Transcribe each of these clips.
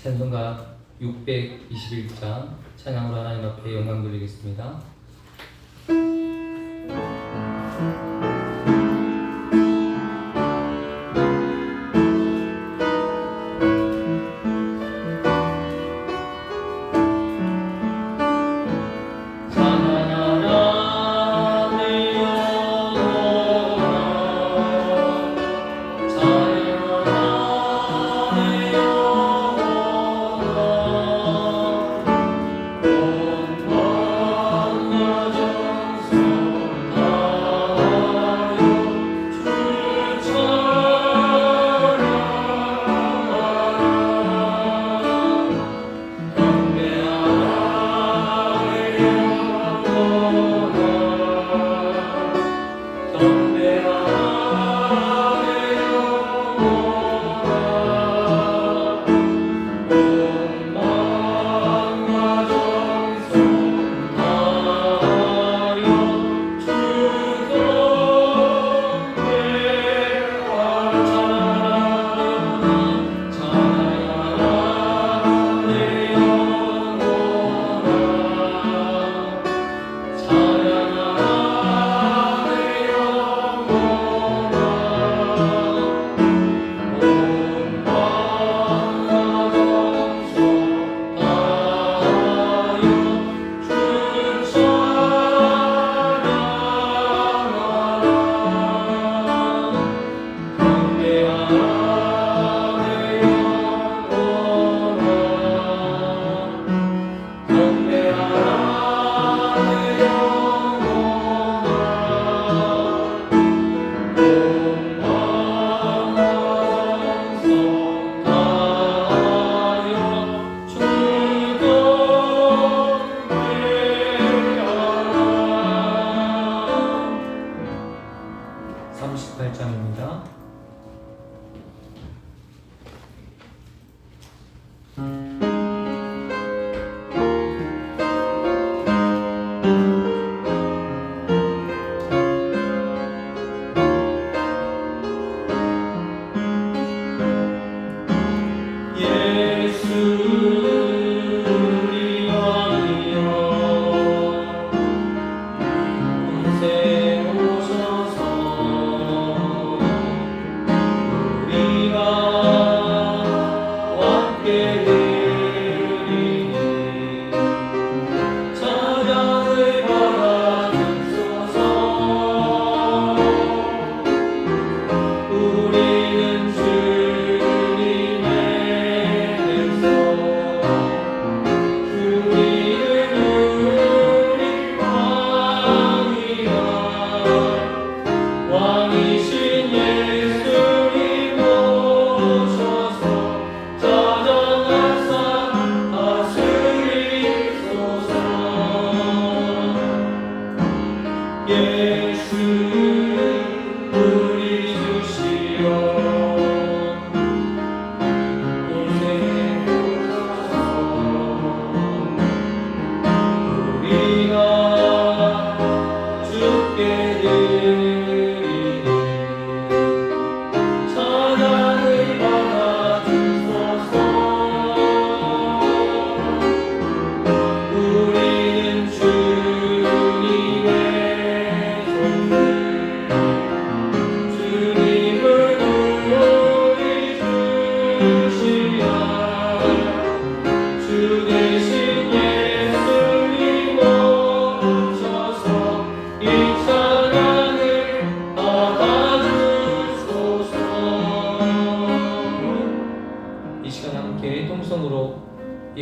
찬송가 621장 찬양으로 하나님 앞에 영광 돌리겠습니다.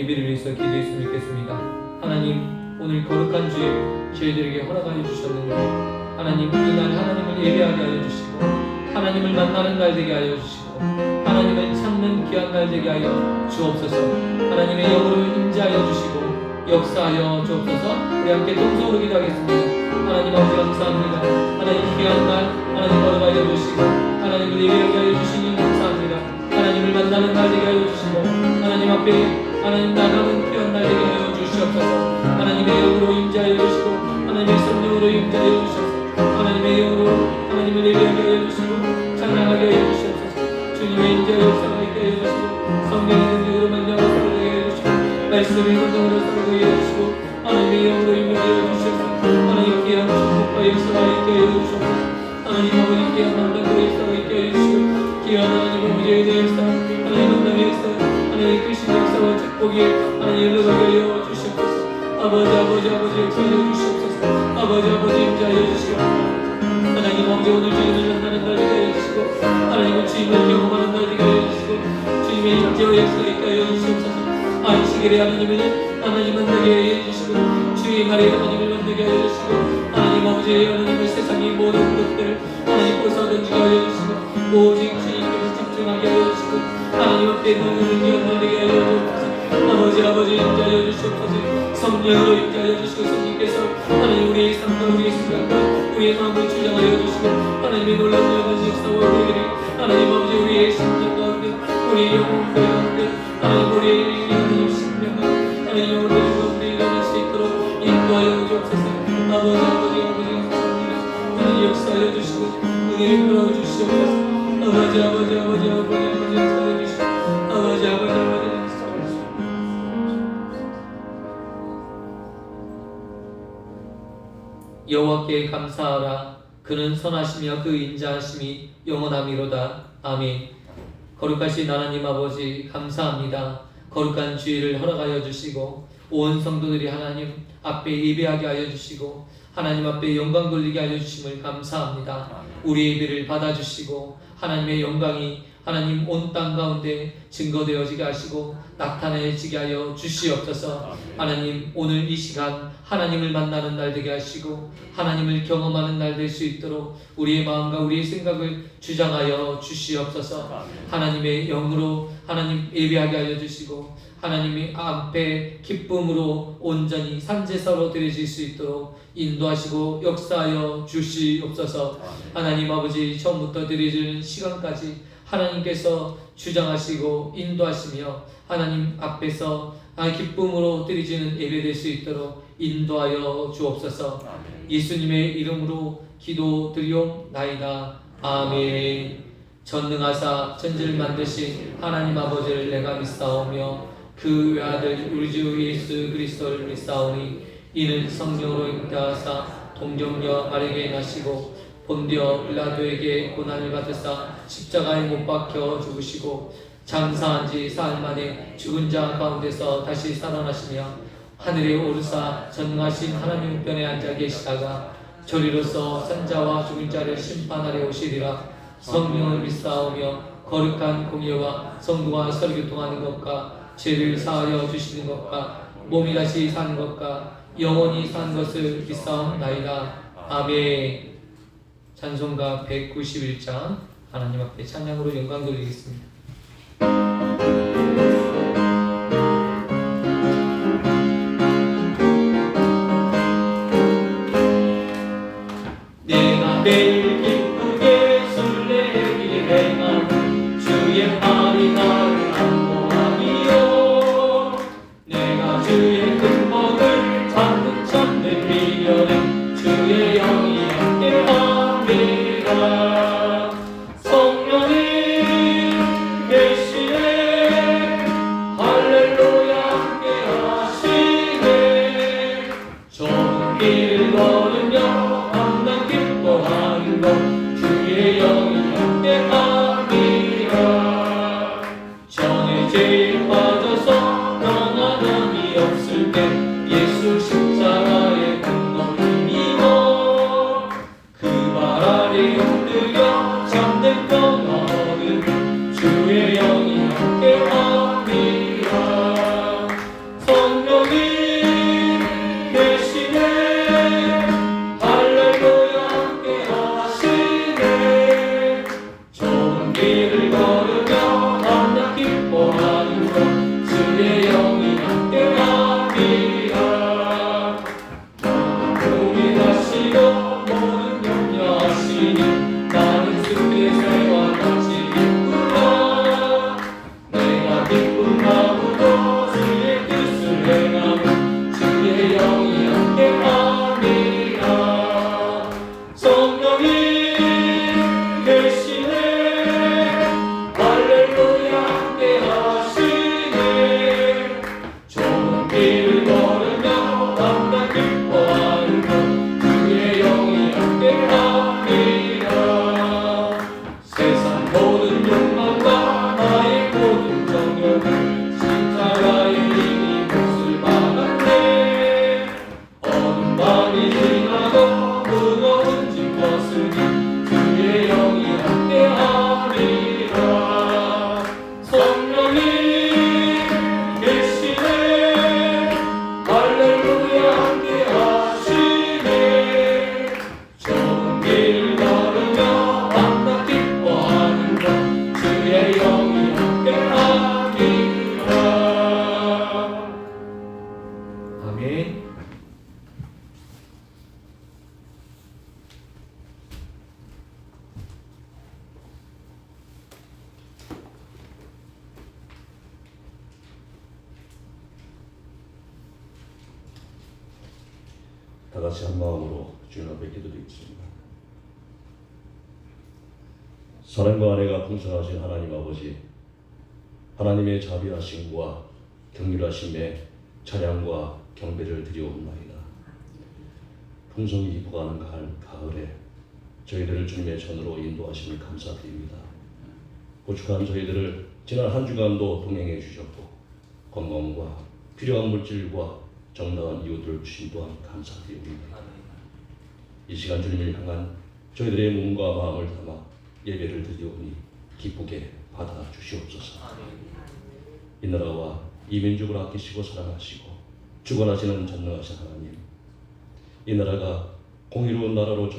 예배를 위해서 기도했으면 좋겠습니다. 하나님, 오늘 거룩한 주에 저희들에게 허락하여 주셨는데 하나님, 이날 하나님을 예배하게 하여 주시고 하나님을 만나는 날 되게 하여 주시고 하나님을 찾는 귀한 날 되게 하여 주옵소서. 하나님의 영으로 임재하여 주시고 역사하여 주옵소서. 우리 함께 동성으로 기도하겠습니다. 하나님 아버지 감사합니다. 하나님 귀한 날 하나님 거룩하여 주시고 하나님을 예배하게 하여 주시니 감사합니다. 하나님을 만나는 날 되게 하여 주시고 하나님 앞에 하나님 나가는 귀한 날 되게 하여 주시옵소서. 하나님의 영으로 임재하여 주시고 하나님의 성령으로 임재하여 주시옵소서. 하나님의 영으로 하나님을 예배하게 하여 주시고 찬양하게 하여 주시옵소서. 주님의 임재하여 역사하게 하여 주시고 성령의 능력으로 만나고 살아가게 하여 주시고 말씀의 능력으로 살아가게 하여 주시고 하나님의 영으로 임하여 주시옵소서. 하나님 귀한 축복과 역사가 있게 하여 주시옵소서. 하나님 아버지 귀한 만남과 역사가 있게 하여 주시고 귀한 하나님 아버지의 역사 하나님 만남의 역사 하나님 크신 역사와 축복이 하나님 흘러가게 하여 주시옵소서. 아버지 역사하여 주시옵소서. 아버지 임자하여 주시옵소서. 하나님 아버지 오늘 주님을 만나는 날 되게 하여 주시고 하나님은 주님을 경험하는 날 되게 하여 주시고 주님의 임재와 역사가 있게 하여 주시옵소서. 안식일에 하나님을 만나게 하여 주시고 주의말에 하나님을 만나게 하여 주시고 하나님 아버지 하나님의 세상의 모든 것들 하나님 벗어던지게 하여 주시고 오직 주님께만 집중하게 하여 주시고 하나님 앞에 눈을 되게 하여 주옵소서. 아버지 임자하여 주시옵소서. 성령으로 임자하여 주시고 성령께서 하나님 우리의 삶과 우리의 생각과 우리의 마음을 주장하여 주시고 하나님의 놀라운 역사와 우리들이 하나님 아버지 우리의 심령 가운데 우리의 영혼 가운데 하나님 우리의 하나님 심령 가운데 하나님 영혼 가운데 일어날 수 있도록 인도하여 주옵소서. 아버지 감사합니다. 하나님 역사하여 주시고 은혜를 풀어 주시옵소서. 아버지 역사하여 주시고 아버지 여호와께 감사하라. 그는 선하시며 그 인자하심이 영원함이로다. 아멘. 거룩하신 하나님 아버지 감사합니다. 거룩한 주일을 허락하여 주시고 온 성도들이 하나님 앞에 예배하게 하여 주시고 하나님 앞에 영광 돌리게 하여 주심을 감사합니다. 우리 예배를 받아주시고 하나님의 영광이 하나님 온 땅 가운데 증거되어지게 하시고 나타내지게 하여 주시옵소서. 하나님 오늘 이 시간 하나님을 만나는 날 되게 하시고 하나님을 경험하는 날 될 수 있도록 우리의 마음과 우리의 생각을 주장하여 주시옵소서. 하나님의 영으로 하나님 예배하게 하여 주시고 하나님의 앞에 기쁨으로 온전히 산제사로 드려질 수 있도록 인도하시고 역사하여 주시옵소서. 하나님 아버지 처음부터 드려지는 시간까지 하나님께서 주장하시고 인도하시며 하나님 앞에서 기쁨으로 드려지는 예배될 수 있도록 인도하여 주옵소서. 예수님의 이름으로 기도드리옵나이다. 아멘. 전능하사 천지를 만드신 하나님 아버지를 내가 믿사오며 그 외아들 우리 주 예수 그리스도를 믿사오니 이는 성령으로 잉태하사 동정녀 마리아에게 나시고 본디오 빌라도에게 고난을 받으사 십자가에 못 박혀 죽으시고 장사한 지 사흘 만에 죽은 자 가운데서 다시 살아나시며 하늘에 오르사 전능하신 하나님 우편에 앉아 계시다가 저리로서 산자와 죽은 자를 심판하려 오시리라. 성령을 믿사오며 거룩한 공예와 성도와 설교통하는 것과 죄를 사하여 주시는 것과 몸이 다시 사는 것과 영원히 사는 것을 믿사옵나이다. 아멘. 찬송가 191장 하나님 앞에 찬양으로 영광 돌리겠습니다. 내가 매일 기쁘게 술래기를 행하는 주의 말이 나를 안보하니요. 내가 주의 큰 복을 찾는 참된 비결에 주의 영이 함께합니다. 성령이 계시네 할렐루야 함께하시네. 좋은 길을 걸으며 기뻐하는 것 주의 영이 함께합니다. 전에 죄에 빠져서 평안함이 없을 때 예수 십자가의 공로이니모 그 발 아래 엎드려 참된 평화 얻은 주의 영이 함께합니다. 성령이 계시네 할렐루야 함께하시네. 좋은 길을 걸으며 만나 기뻐하는 것 주의 영이 함께합니다. 고민하시고 모든 염려하시니 나는 숲의 새와 같이 기쁘다. 내가 기쁜 마음으로 주의 뜻을 행하면 주의 영이 함께합니다. 성령이 계시네 할렐루야 다 같이 한 마음으로 주님 앞에 기도드리겠습니다. 사랑과 은혜가 풍성하신 하나님 아버지, 하나님의 자비하심과 경륜하심에 찬양과 경배를 드리옵나이다. 풍성이 부어가는 가을에 저희들을 주님의 전으로 인도하심을 감사드립니다. 고축한 저희들을 지난 한 주간도 동행해 주셨고 건강과 필요한 물질과 정당한 이웃들을 주신 또한 감사드립니다. 이 시간 주님을 향한 저희들의 몸과 마음을 담아 예배를 드리오니 기쁘게 받아 주시옵소서. 이 나라와 이 민족을 아끼시고 사랑하시고 주관하시는 전능하신 하나님, 이 나라가 공의로운 나라로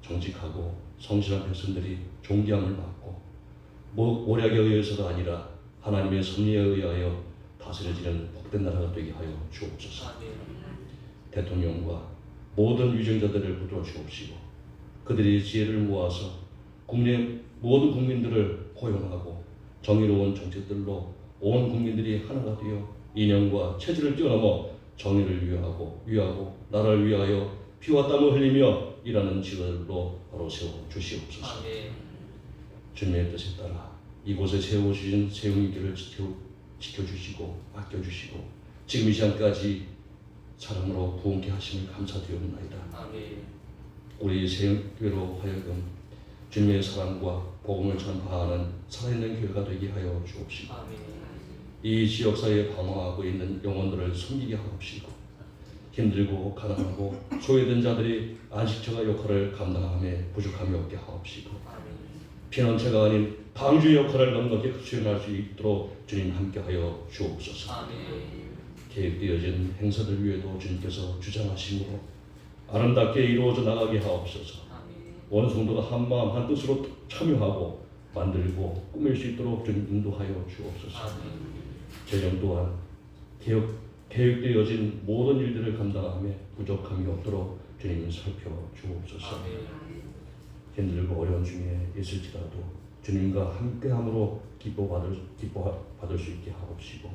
정직하고 성실한 백성들이 존귀함을 받고 모략에 의해서가 아니라 하나님의 섭리에 의하여 다스려지는 복된 나라가 되게 하여 주옵소서. 대통령과 모든 위정자들을 붙들어 주옵시고 그들이 지혜를 모아서 국내 모든 국민들을 포용하고 정의로운 정책들로 온 국민들이 하나가 되어 이념과 체질을 뛰어넘어 정의를 위하고 나라를 위하여 피와 땀을 흘리며 일하는 지도자들로 바로 세워 주시옵소서. 주님의 뜻에 따라 이곳에 세워주신 세운길을 지켜주시고 아껴주시고 지금 이 시간까지 사랑으로 부흥케 하심을 감사드리옵나이다. 우리 세운교회로 하여금 주님의 사랑과 복음을 전파하는 살아있는 교회가 되게 하여 주옵시고 이 지역사회에 방황하고 있는 영혼들을 섬기게 하옵시고 힘들고 가난하고 소외된 자들이 안식처가 역할을 감당함에 부족함이 없게 하옵시고 피난처가 아닌 방주의 역할을 넉넉히 수행할 수 있도록 주님 함께하여 주옵소서. 계획되어진 행사들 위에도 주님께서 주장하심으로 아름답게 이루어져 나가게 하옵소서. 원성도가 한 마음 한 뜻으로 참여하고 만들고 꾸밀 수 있도록 주님 인도하여 주옵소서. 재정 또한 계획되어진 모든 일들을 감당하며 부족함이 없도록 주님 살펴주옵소서. 힘들고 어려운 중에 있을지라도 주님과 함께함으로 기뻐받을 수 있게 하옵시고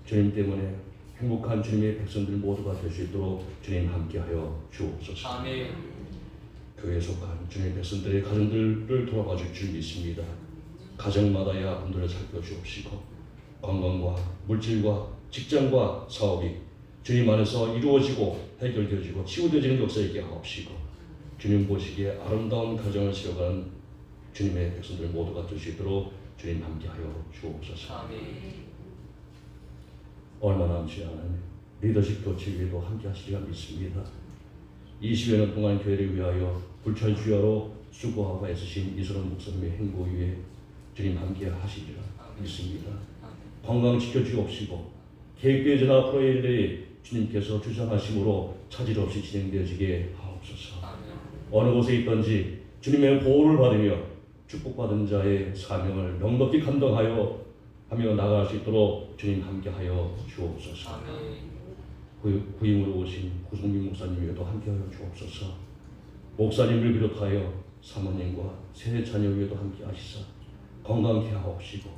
주님 때문에 행복한 주님의 백성들 모두가 될 수 있도록 주님 함께하여 주옵소서. 교회에 속한 주님의 백성들의 가정들을 돌아봐 줄 믿습니다. 가정마다의 아픔들을 살펴주옵시고 건강과 물질과 직장과 사업이 주님 안에서 이루어지고 해결되어지고 치유되어지는 역사 있게 하옵시고 주님 보시기에 아름다운 가정을 세워가는 주님의 백성들 모두가 될 수 있도록 주님 함께하여 주옵소서. 얼마 남지 않은 리더십 교체 위에도 함께 하시리라 믿습니다. 20여 년 동안 교회를 위하여 불철주야로 수고하고 애쓰신 이선원 목사님의 행보 위에 주님 함께 하시리라 믿습니다. 건강 지켜주옵시고 계획되어진 앞으로의 일들이 주님께서 주장하심으로 차질 없이 진행되어지게 하옵소서. 어느 곳에 있든지 주님의 보호를 받으며 축복받은 자의 사명을 넉넉히 감당하여 하며 나아갈 수 있도록 주님 함께하여 주옵소서. 부임으로 오신 구성민 목사님 위에도 함께하여 주옵소서. 목사님을 비롯하여 사모님과 세 자녀 위에도 함께하시사 건강케 하옵시고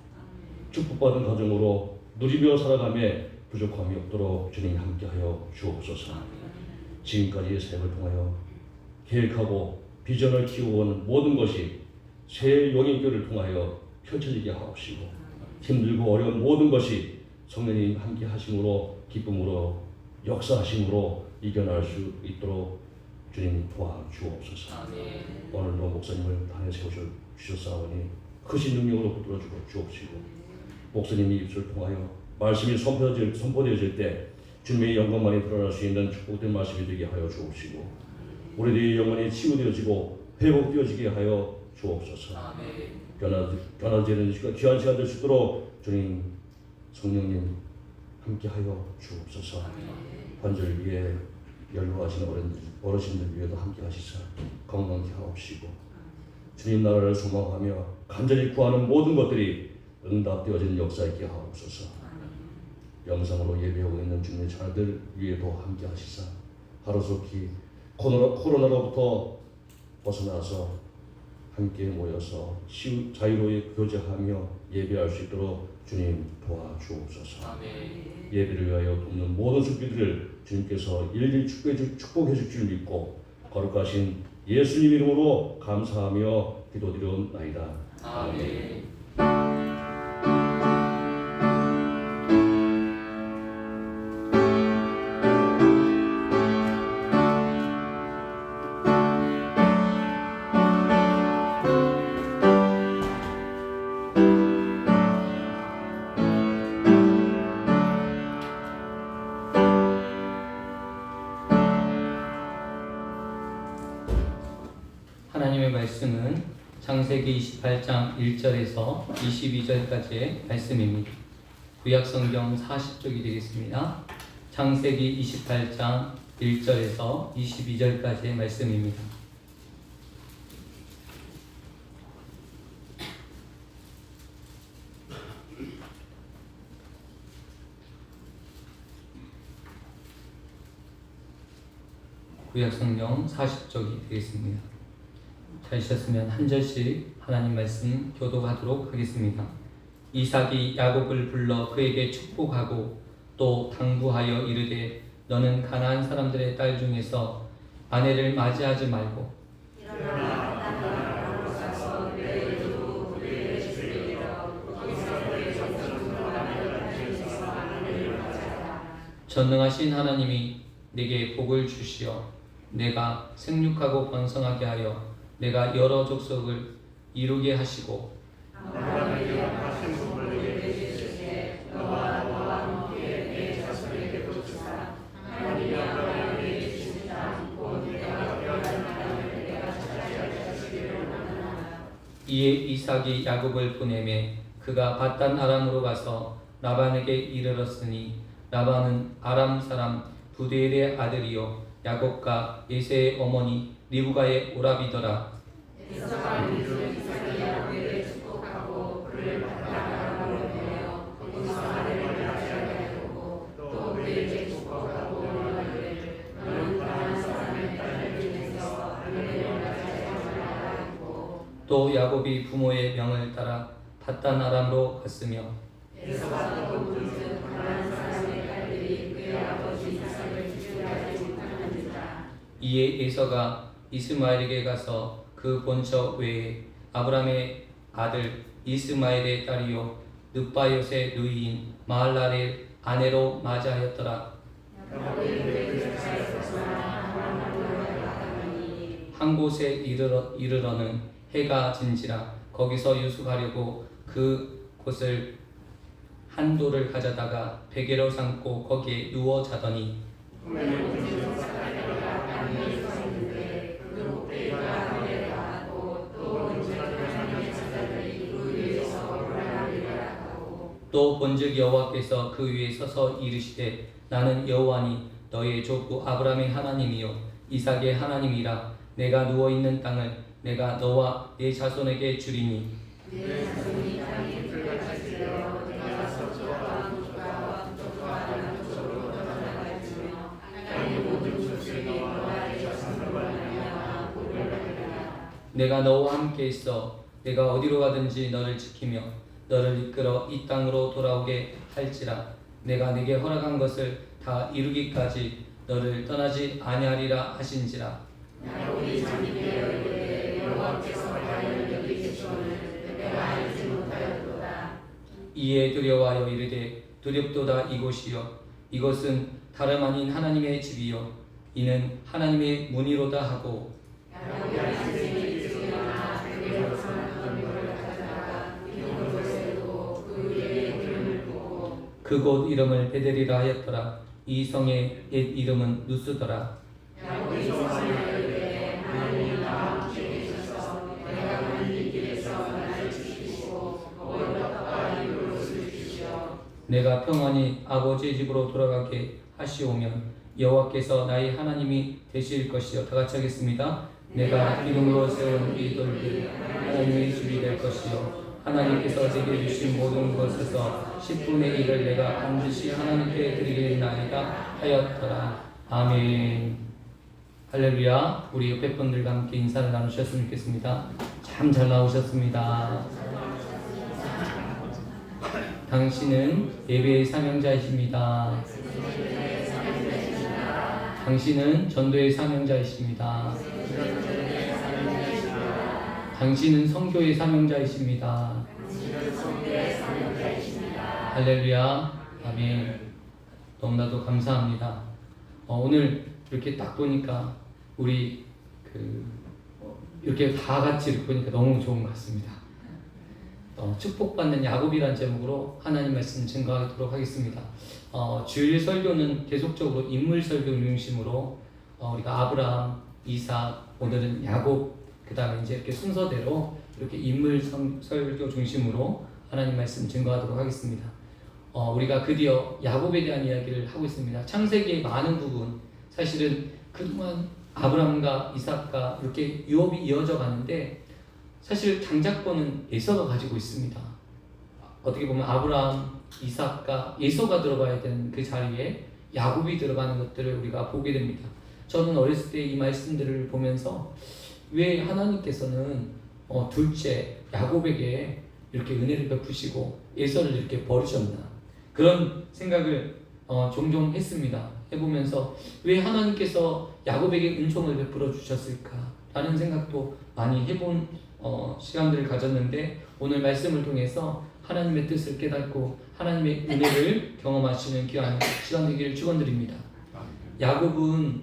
축복받은 가정으로 누리며 살아가며 부족함이 없도록 주님 함께하여 주옵소서. 지금까지의 사역을 통하여 계획하고 비전을 키워온 모든 것이 새 용인교를 통하여 펼쳐지게 하옵시고 힘들고 어려운 모든 것이 성령님 함께 하심으로 기쁨으로 역사하심으로 이겨낼 수 있도록 주님 도와주옵소서. 오늘도 목사님을 단에 세우셨사오니 크신 능력으로 붙들어 주옵시고 목사님의 입술을 통하여 말씀이 선포되어질 때 주님의 영광만이 드러날 수 있는 축복된 말씀이 되게 하여 주옵시고 우리들의 영혼이 치유되어지고 회복되어지게 하여 주옵소서. 변화되는 귀한 시간 될 수 있도록 주님 성령님 함께하여 주옵소서. 환절 위에 연로하신 어르신들 위에도 함께하시사 건강케 하옵시고 주님 나라를 소망하며 간절히 구하는 모든 것들이 응답되어지는 역사 있게 하옵소서. 영상으로 예배하고 있는 주님의 자녀들 위에도 함께하시사 하루속히 코로나로부터 벗어나서 함께 모여서 자유로이 교제하며 예배할 수 있도록 주님 도와주옵소서. 아멘. 예배를 위하여 돕는 모든 숙비들을 주님께서 일일이 축복해 줄 줄 믿고 거룩하신 예수님 이름으로 감사하며 기도드리옵나이다. 아멘. 하나님의 말씀은 창세기 28장 1절에서 22절까지의 말씀입니다. 구약성경 40쪽이 되겠습니다. 창세기 28장 1절에서 22절까지의 말씀입니다. 구약성경 40쪽이 되겠습니다. 찾으셨으면 한 절씩 하나님 말씀 교독하도록 하겠습니다. 이삭이 야곱을 불러 그에게 축복하고 또 당부하여 이르되 너는 가나안 사람들의 딸 중에서 아내를 맞이하지 말고 전능하신 하나님이 내게 복을 주시어 내가 생육하고 번성하게 하여 내가 여러 족속을 이루게 하시고 이에 이삭이 야곱을 보내매 그가 밧단 아람으로 가서 라반에게 이르렀으니 라반은 아람 사람 부두엘의 아들이요 야곱과 예세의 어머니 리브가의 오라비더라. 또 야곱이 부모의 명을 따라 밧단 아람으로 갔으며 이에 에서가 이스마엘에게 가서 그 본처 외에 아브라함의 아들 이스마엘의 딸이요 느바요의 누이인 마할랄의 아내로 맞이하였더라. 한 곳에 이르러는 해가 진지라 거기서 유숙하려고 그 곳을 한 돌을 가져다가 베개로 삼고 거기에 누워 자더니 또 본즉 여호와께서 그 위에 서서 이르시되 나는 여호와니 너의 조부 아브라함의 하나님이요 이삭의 하나님이라. 내가 누워 있는 땅을 내가 너와 네 자손에게 주리니 내가 너와 함께 있어 내가 어디로 가든지 너를 지키며 너를 이끌어 이 땅으로 돌아오게 할지라. 내가 네게 허락한 것을 다 이루기까지 너를 떠나지 아니하리라 하신지라. 이에 두려워하여 이르되 두렵도다 이곳이요 이것은 다름 아닌 하나님의 집이요 이는 하나님의 문이로다 하고 그곳 이름을 베델이라 하였더라. 이 성의 옛 이름은 누스더라. 내가 평안히 아버지의 집으로 돌아가게 하시오면 여호와께서 나의 하나님이 되실 것이요. 다 같이 하겠습니다. 내가 기름으로 세운 이 돌들이 하나님의 집이 될 것이요 하나님께서 제게 주신 모든 것에서 10분의 1을 내가 반드시 하나님께 드리겠나이다 하였더라. 아멘. 할렐루야. 우리 옆에 분들과 함께 인사를 나누셨으면 좋겠습니다. 참 잘 나오셨습니다. 당신은 예배의 사명자이십니다. 당신은 전도의 사명자이십니다. 당신은 선교의 사명자이십니다. 할렐루야. 아멘. 너무나도 감사합니다. 오늘 이렇게 딱 보니까 우리 이렇게 다 같이 이렇게 보니까 너무 좋은 것 같습니다. 축복받는 야곱이라는 제목으로 하나님 말씀 증거하도록 하겠습니다. 주일 설교는 계속적으로 인물 설교 중심으로 우리가 아브라함, 이삭, 오늘은 야곱, 그 다음에 이제 이렇게 순서대로 이렇게 인물 설교 중심으로 하나님 말씀 증거하도록 하겠습니다. 우리가 드디어 야곱에 대한 이야기를 하고 있습니다. 창세기의 많은 부분, 사실은 그동안 아브라함과 이삭과 이렇게 유업이 이어져 가는데 사실 장자권은 에서가 가지고 있습니다. 어떻게 보면 아브라함, 이삭과 에서가 들어가야 되는 그 자리에 야곱이 들어가는 것들을 우리가 보게 됩니다. 저는 어렸을 때 이 말씀들을 보면서 왜 하나님께서는 둘째 야곱에게 이렇게 은혜를 베푸시고 에서를 이렇게 버리셨나, 그런 생각을 종종 했습니다. 해보면서 왜 하나님께서 야곱에게 은총을 베풀어 주셨을까 라는 생각도 많이 해본 시간들을 가졌는데, 오늘 말씀을 통해서 하나님의 뜻을 깨닫고 하나님의 은혜를 경험하시는 귀한 시간 되기를 축원드립니다. 야곱은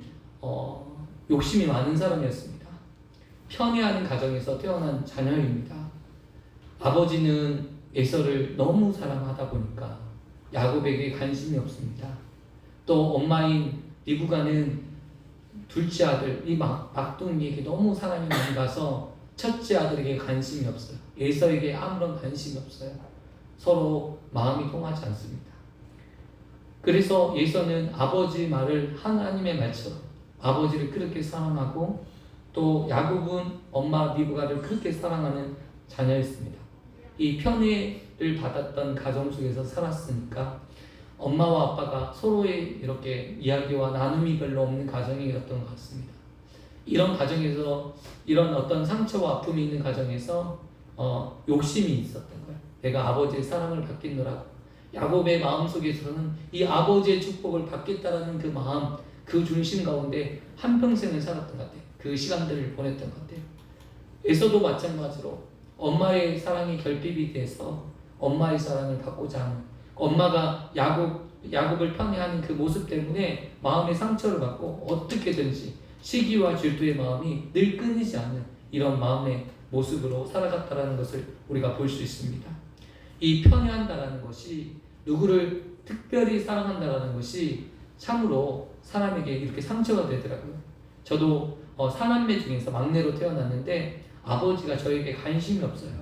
욕심이 많은 사람이었습니다. 편애하는 가정에서 태어난 자녀입니다. 아버지는 에서를 너무 사랑하다 보니까 야곱에게 관심이 없습니다. 또 엄마인 리브가는 둘째 아들 이 막둥이에게 너무 사랑이 많이 가서 첫째 아들에게 관심이 없어요. 에서에게 아무런 관심이 없어요. 서로 마음이 통하지 않습니다. 그래서 에서는 아버지 말을 하나님의 말처럼 아버지를 그렇게 사랑하고, 또 야곱은 엄마 리브가를 그렇게 사랑하는 자녀였습니다. 이 편애를 받았던 가정 속에서 살았으니까 엄마와 아빠가 서로의 이렇게 이야기와 나눔이 별로 없는 가정이었던 것 같습니다. 이런 가정에서, 이런 어떤 상처와 아픔이 있는 가정에서 욕심이 있었던 거예요. 내가 아버지의 사랑을 받겠노라고. 야곱의 마음속에서는 이 아버지의 축복을 받겠다라는 그 마음, 그 중심 가운데 한평생을 살았던 것 같아요. 그 시간들을 보냈던 것 같아요. 에서도 마찬가지로 엄마의 사랑이 결핍이 돼서 엄마의 사랑을 받고자 하는, 엄마가 야곱을 편애하는 그 모습 때문에 마음의 상처를 받고 어떻게든지 시기와 질투의 마음이 늘 끊이지 않는 이런 마음의 모습으로 살아갔다라는 것을 우리가 볼 수 있습니다. 이 편애한다라는 것이, 누구를 특별히 사랑한다라는 것이 참으로 사람에게 이렇게 상처가 되더라고요. 저도 사남매 중에서 막내로 태어났는데 아버지가 저에게 관심이 없어요.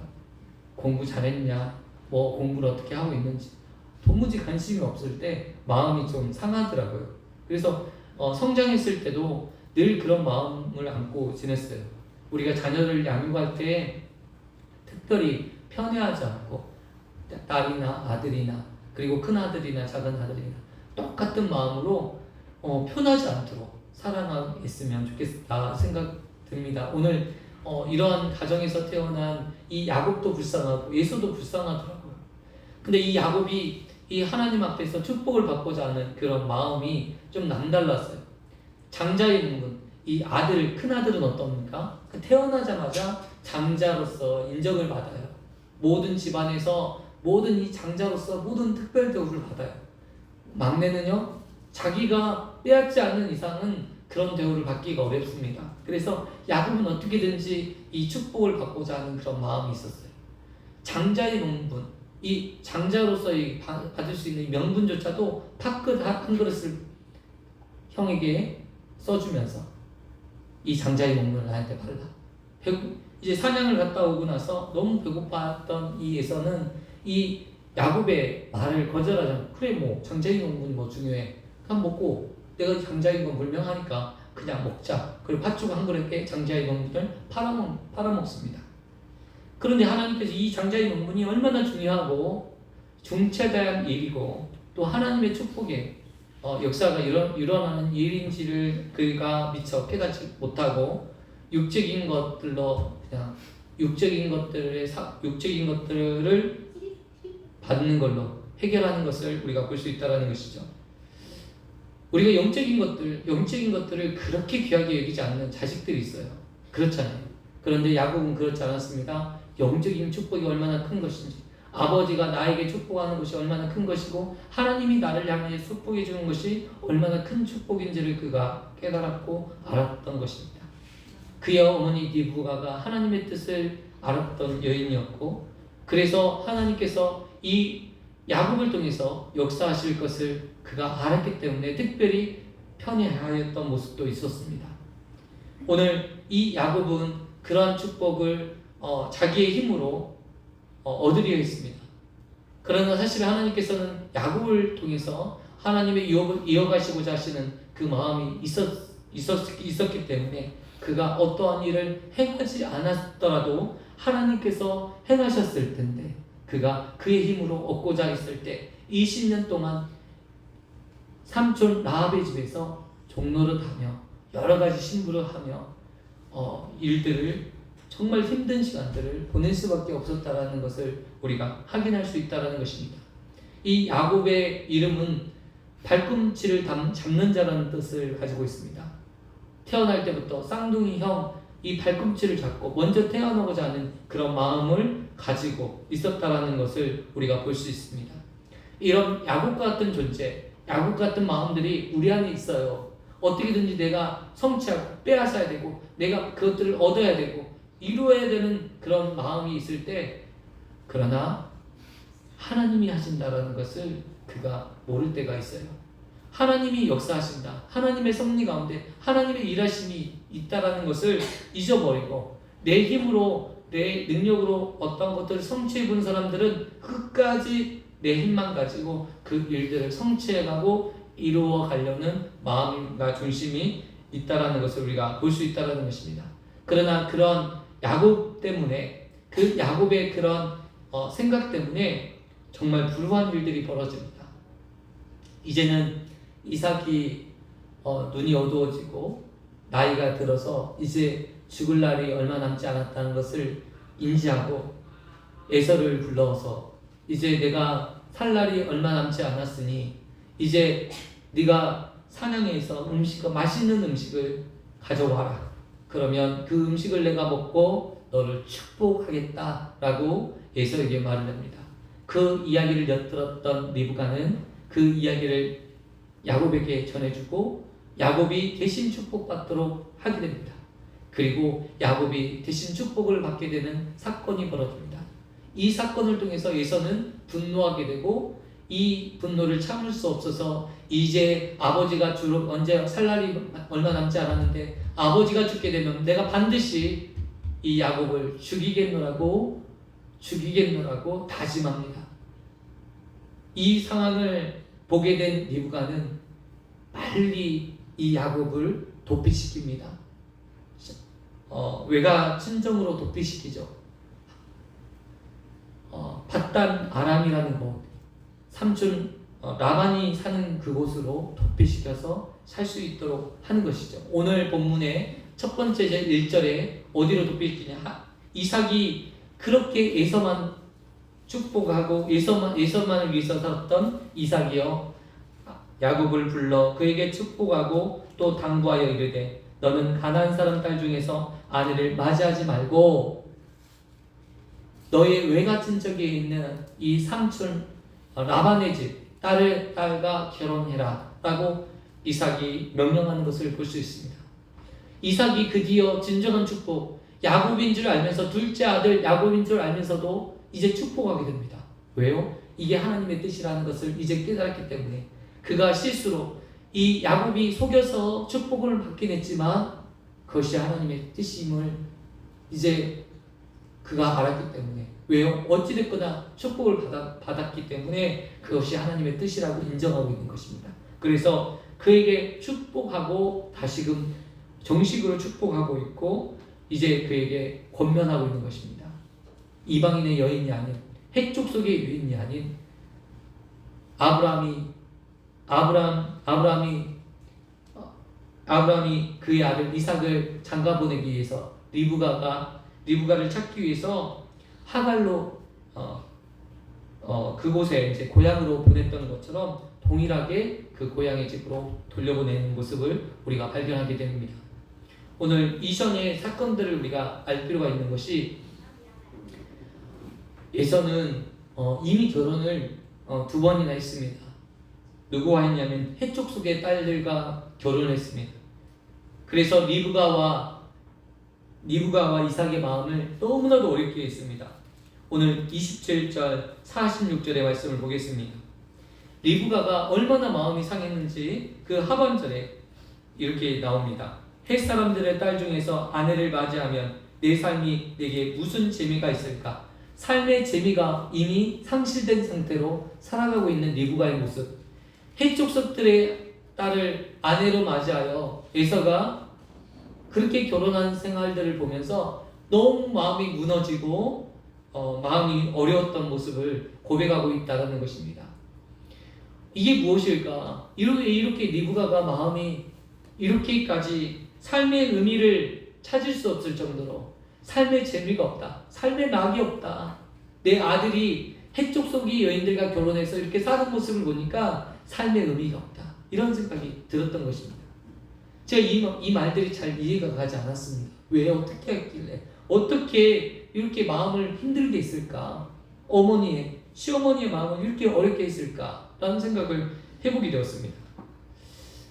공부 잘했냐, 뭐 공부를 어떻게 하고 있는지 도무지 관심이 없을 때 마음이 좀 상하더라고요. 그래서 성장했을 때도 늘 그런 마음을 안고 지냈어요. 우리가 자녀를 양육할 때 특별히 편애하지 않고 딸이나 아들이나, 그리고 큰 아들이나 작은 아들이나 똑같은 마음으로 편하지 않도록 사랑했으면 좋겠다 생각 듭니다. 오늘 이러한 가정에서 태어난 이 야곱도 불쌍하고 에서도 불쌍하더라고요. 근데 이 야곱이 이 하나님 앞에서 축복을 받고자 하는 그런 마음이 좀 남달랐어요. 장자의 부분, 이 아들, 큰 아들은 어떻습니까? 태어나자마자 장자로서 인정을 받아요. 모든 집안에서 모든 이 장자로서 모든 특별 대우를 받아요. 막내는요, 자기가 빼앗지 않는 이상은 그런 대우를 받기가 어렵습니다. 그래서 야곱은 어떻게든지 이 축복을 받고자 하는 그런 마음이 있었어요. 장자의 명분, 이 장자로서 받을 수 있는 명분조차도 팥끝 한 그릇을 형에게 써주면서 이 장자의 명분을 나한테 받으라. 이제 사냥을 갔다 오고 나서 너무 배고팠던 이 에서는 이 야곱의 말을 거절하잖아. 그래, 뭐 장자의 명분이 뭐 중요해. 그냥 먹고, 내가 장자인 건 분명하니까 그냥 먹자. 그리고 팥죽 한 그릇에 장자의 명분을 팔아먹습니다. 그런데 하나님께서 이 장자의 명분이 얼마나 중요하고 중차대한 일이고 또 하나님의 축복에 역사가 일어나는 일인지를 그가 미처 깨닫지 못하고 육적인 것들로 그냥 육적인 것들을 받는 걸로 해결하는 것을 우리가 볼 수 있다는 것이죠. 우리가 영적인 것들을 그렇게 귀하게 여기지 않는 자식들이 있어요. 그렇잖아요. 그런데 야곱은 그렇지 않았습니다. 영적인 축복이 얼마나 큰 것인지, 아버지가 나에게 축복하는 것이 얼마나 큰 것이고, 하나님이 나를 향해 축복해 주는 것이 얼마나 큰 축복인지를 그가 깨달았고 알았던 것입니다. 그의 어머니 리브가가 하나님의 뜻을 알았던 여인이었고, 그래서 하나님께서 이 야곱을 통해서 역사하실 것을 그가 알았기 때문에 특별히 편애하였던 모습도 있었습니다. 오늘 이 야곱은 그러한 축복을 자기의 힘으로 얻으려 했습니다. 그러나 사실 하나님께서는 야곱을 통해서 하나님의 유업을 이어가시고자 하시는 그 마음이 있었기 때문에 그가 어떠한 일을 행하지 않았더라도 하나님께서 행하셨을 텐데, 그가 그의 힘으로 얻고자 했을 때 20년 동안 삼촌 라합의 집에서 종노릇하며 여러 가지 신부를 하며 일들을 정말 힘든 시간들을 보낼 수밖에 없었다라는 것을 우리가 확인할 수 있다라는 것입니다. 이 야곱의 이름은 발꿈치를 잡는 자라는 뜻을 가지고 있습니다. 태어날 때부터 쌍둥이 형 이 발꿈치를 잡고 먼저 태어나고자 하는 그런 마음을 가지고 있었다라는 것을 우리가 볼 수 있습니다. 이런 야곱과 같은 존재, 야곱 같은 마음들이 우리 안에 있어요. 어떻게든지 내가 성취하고 빼앗아야 되고 내가 그것들을 얻어야 되고 이루어야 되는 그런 마음이 있을 때, 그러나 하나님이 하신다라는 것을 그가 모를 때가 있어요. 하나님이 역사하신다, 하나님의 섭리 가운데 하나님의 일하심이 있다라는 것을 잊어버리고 내 힘으로 내 능력으로 어떤 것들을 성취해 본 사람들은 끝까지 내 힘만 가지고 그 일들을 성취해가고 이루어 가려는 마음과 중심이 있다라는 것을 우리가 볼 수 있다라는 것입니다. 그러나 그런 야곱 때문에, 그 야곱의 그런 생각 때문에 정말 불우한 일들이 벌어집니다. 이제는 이삭이 눈이 어두워지고 나이가 들어서 이제 죽을 날이 얼마 남지 않았다는 것을 인지하고 에서를 불러서 이제 내가 살 날이 얼마 남지 않았으니 이제 네가 사냥해서 맛있는 음식을 가져와라. 그러면 그 음식을 내가 먹고 너를 축복하겠다라고 에서에게 말을 합니다. 그 이야기를 엿들었던 리브가는 그 이야기를 야곱에게 전해주고 야곱이 대신 축복받도록 하게 됩니다. 그리고 야곱이 대신 축복을 받게 되는 사건이 벌어집니다. 이 사건을 통해서 에서는 분노하게 되고 이 분노를 참을 수 없어서 이제 아버지가 언제 살 날이 얼마 남지 않았는데 아버지가 죽게 되면 내가 반드시 이 야곱을 죽이겠노라고 다짐합니다. 이 상황을 보게 된 리브가는 빨리 이 야곱을 도피시킵니다. 외가 친정으로 도피시키죠. 밧단 아람이라는 곳, 삼촌 라반이 사는 그곳으로 도피시켜서 살 수 있도록 하는 것이죠. 오늘 본문의 첫 번째 1절에 어디로 도피시키냐, 이삭이 그렇게 에서만 축복하고 에서만을 위해서 살았던 이삭이여 야곱을 불러 그에게 축복하고 또 당부하여 이르되 너는 가나안 사람 딸 중에서 아내를 맞이하지 말고 너의 외가 친척에 있는 이 삼촌 라반의 집 딸과 결혼해라 라고 이삭이 명령하는 것을 볼 수 있습니다. 이삭이 드디어 진정한 축복, 야곱인 줄 알면서 둘째 아들 야곱인 줄 알면서도 이제 축복하게 됩니다. 왜요? 이게 하나님의 뜻이라는 것을 이제 깨달았기 때문에. 그가 실수로 이 야곱이 속여서 축복을 받긴 했지만 그것이 하나님의 뜻임을 이제 그가 알았기 때문에. 왜요? 어찌됐거나 축복을 받았기 때문에 그것이 하나님의 뜻이라고 인정하고 있는 것입니다. 그래서 그에게 축복하고 다시금 정식으로 축복하고 있고 이제 그에게 권면하고 있는 것입니다. 이방인의 여인이 아닌, 핵 족속의 여인이 아닌 아브라함 아브라함이 그의 아들 이삭을 장가 보내기 위해서 리브가를 찾기 위해서 하갈로 그곳에 이제 고향으로 보냈던 것처럼 동일하게 그 고향의 집으로 돌려보내는 모습을 우리가 발견하게 됩니다. 오늘 이전의 사건들을 우리가 알 필요가 있는 것이, 에서는 이미 결혼을 2번이나 했습니다. 누구와 했냐면 해족 속의 딸들과 결혼을 했습니다. 그래서 리브가와 이삭의 마음을 너무나도 어렵게 했습니다. 오늘 27절 46절의 말씀을 보겠습니다. 리브가가 얼마나 마음이 상했는지 그 하반절에 이렇게 나옵니다. 햇사람들의 딸 중에서 아내를 맞이하면 내 삶이 내게 무슨 재미가 있을까? 삶의 재미가 이미 상실된 상태로 살아가고 있는 리브가의 모습. 해족속들의 딸을 아내로 맞이하여 에서가 그렇게 결혼한 생활들을 보면서 너무 마음이 무너지고 마음이 어려웠던 모습을 고백하고 있다는 것입니다. 이게 무엇일까? 이렇게 리브가가 마음이 이렇게까지 삶의 의미를 찾을 수 없을 정도로 삶의 재미가 없다, 삶의 낙이 없다, 내 아들이 해족 속의 여인들과 결혼해서 이렇게 사는 모습을 보니까 삶의 의미가 없다, 이런 생각이 들었던 것입니다. 제가 이 말들이 잘 이해가 가지 않았습니다. 왜, 어떻게 했길래, 어떻게 이렇게 마음을 힘들게 했을까? 시어머니의 마음을 이렇게 어렵게 했을까? 라는 생각을 해보게 되었습니다.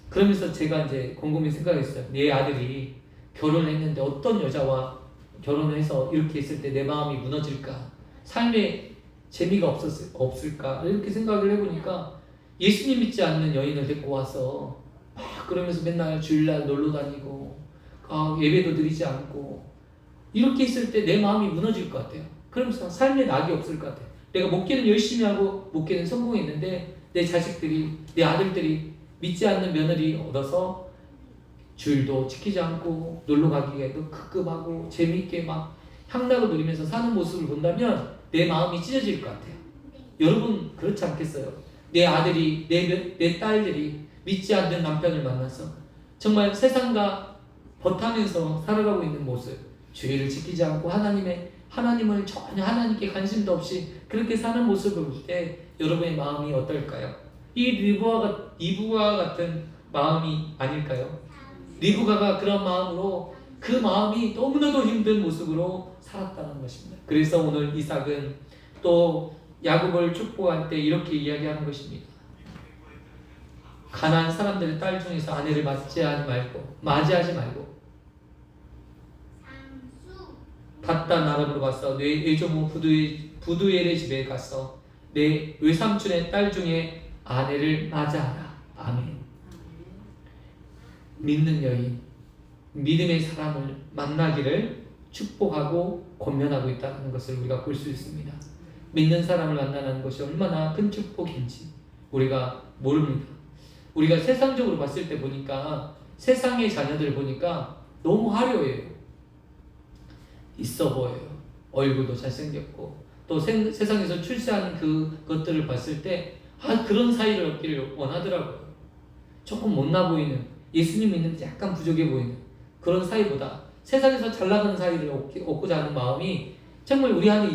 그러면서 제가 이제 곰곰이 생각했어요. 내 아들이 결혼했는데 어떤 여자와 결혼을 해서 이렇게 했을 때 내 마음이 무너질까? 삶에 재미가 없을까? 이렇게 생각을 해보니까 예수님 믿지 않는 여인을 데리고 와서 막 그러면서 맨날 주일날 놀러 다니고 예배도 드리지 않고 이렇게 있을 때 내 마음이 무너질 것 같아요. 그러면서 삶에 낙이 없을 것 같아요. 내가 목회는 열심히 하고 목회는 성공했는데 내 자식들이, 내 아들들이 믿지 않는 며느리 얻어서 주일도 지키지 않고 놀러 가기에도 급급하고 재미있게 막 향락을 누리면서 사는 모습을 본다면 내 마음이 찢어질 것 같아요. 여러분 그렇지 않겠어요? 내 아들이, 내 딸들이 믿지 않는 남편을 만나서 정말 세상과 버타면서 살아가고 있는 모습, 주의를 지키지 않고 하나님을 전혀 하나님께 관심도 없이 그렇게 사는 모습을 볼 때 여러분의 마음이 어떨까요? 이 리브가 같은 마음이 아닐까요? 리브가가 그런 마음으로 그 마음이 너무나도 힘든 모습으로 살았다는 것입니다. 그래서 오늘 이삭은 또 야곱을 축복할 때 이렇게 이야기하는 것입니다. 가나안 사람들의 딸 중에서 아내를 맞이하지 말고 바단 아람으로 가서 내 외조부 부두엘의 집에 가서 내 외삼촌의 딸 중에 아내를 맞이하라. 아멘. 믿는 여인, 믿음의 사람을 만나기를 축복하고 권면하고 있다는 것을 우리가 볼 수 있습니다. 믿는 사람을 만나는 것이 얼마나 큰 축복인지 우리가 모릅니다. 우리가 세상적으로 봤을 때 보니까, 세상의 자녀들 보니까 너무 화려해요. 있어 보여요. 얼굴도 잘생겼고 또 세상에서 출세하는 그것들을 봤을 때 그런 사이를 얻기를 원하더라고요. 조금 못나 보이는, 예수님 믿는데 약간 부족해 보이는 그런 사이보다 세상에서 잘 나가는 사이를 얻고자 하는 마음이 정말 우리 안에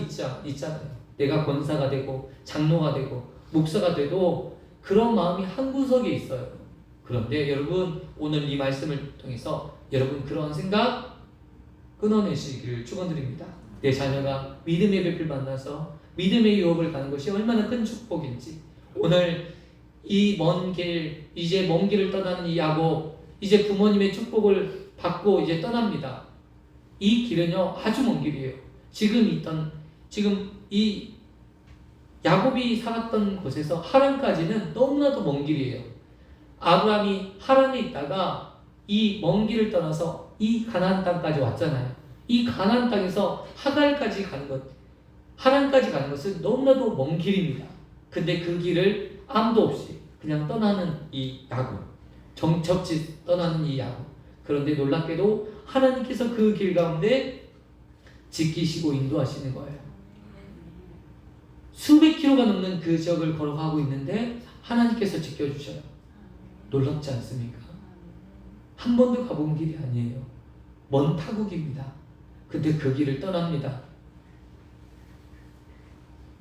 있잖아요. 내가 권사가 되고 장로가 되고 목사가 돼도 그런 마음이 한 구석에 있어요. 그런데 여러분, 오늘 이 말씀을 통해서 여러분 그런 생각 끊어내시기를 축원드립니다. 내 자녀가 믿음의 배필 만나서 믿음의 유업을 가는 것이 얼마나 큰 축복인지, 오늘 이 먼 길, 이제 먼 길을 떠나는 이 야곱, 이제 부모님의 축복을 받고 이제 떠납니다. 이 길은요 아주 먼 길이에요. 지금 이 야곱이 살았던 곳에서 하란까지는 너무나도 먼 길이에요. 아브라함이 하란에 있다가 이 먼 길을 떠나서 이 가나안 땅까지 왔잖아요. 이 가나안 땅에서 하갈까지 가는 것, 하란까지 가는 것은 너무나도 먼 길입니다. 근데 그 길을 아무도 없이 그냥 떠나는 이 야곱, 정적지 떠나는 이 야곱. 그런데 놀랍게도 하나님께서 그 길 가운데 지키시고 인도하시는 거예요. 수백 킬로가 넘는 그 지역을 걸어가고 있는데 하나님께서 지켜주셔요. 놀랍지 않습니까? 한 번도 가본 길이 아니에요. 먼 타국입니다. 근데 그 길을 떠납니다.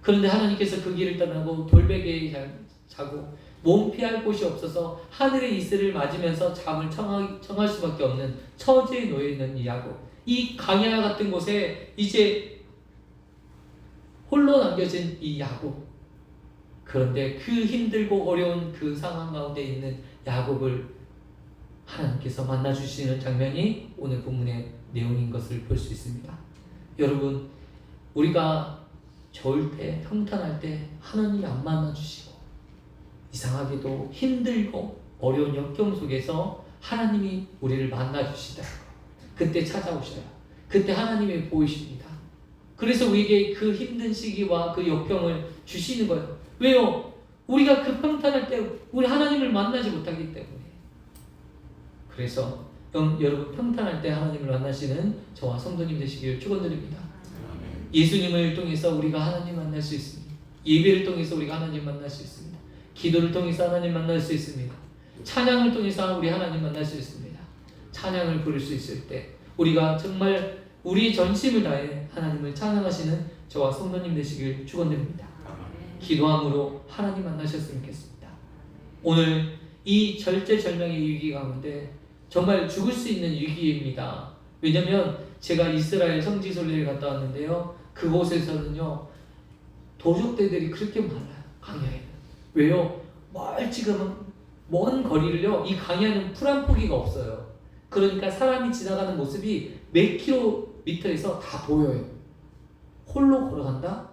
그런데 하나님께서 그 길을 떠나고 돌베개에 자고 몸 피할 곳이 없어서 하늘의 이슬을 맞으면서 잠을 청할 수밖에 없는 처지에 놓여 있는 이 야곱, 이 강야 같은 곳에 이제 홀로 남겨진 이 야곱. 그런데 그 힘들고 어려운 그 상황 가운데 있는 야곱을 하나님께서 만나주시는 장면이 오늘 본문의 내용인 것을 볼 수 있습니다. 여러분, 우리가 좋을 때, 평탄할 때 하나님이 안 만나주시고 이상하게도 힘들고 어려운 역경 속에서 하나님이 우리를 만나주시다. 그때 찾아오셔요. 그때 하나님이 보이십니다. 그래서 우리에게 그 힘든 시기와 그 역경을 주시는 거예요. 왜요? 우리가 그 평탄할 때 우리 하나님을 만나지 못하기 때문에. 그래서 여러분, 평탄할 때 하나님을 만나시는 저와 성도님 되시기를 축원드립니다. 예수님을 통해서 우리가 하나님 만날 수 있습니다. 예배를 통해서 우리가 하나님 만날 수 있습니다. 기도를 통해서 하나님 만날 수 있습니다. 찬양을 통해서 우리 하나님 만날 수 있습니다. 찬양을 부를 수 있을 때 우리가 정말 우리 전심을 다해 하나님을 찬양하시는 저와 성도님 되시길 축원드립니다. 기도함으로 하나님 만나셨으면 좋겠습니다. 오늘 이 절제절명의 위기 가운데 정말 죽을 수 있는 위기입니다. 왜냐하면 제가 이스라엘 성지순례를 갔다 왔는데요, 그곳에서는요 도적대들이 그렇게 많아요. 강야에는. 왜요? 멀찍은 먼 거리를요, 이 강야는 풀 한 포기가 없어요. 그러니까 사람이 지나가는 모습이 몇 킬로미터에서 다 보여요. 홀로 걸어간다?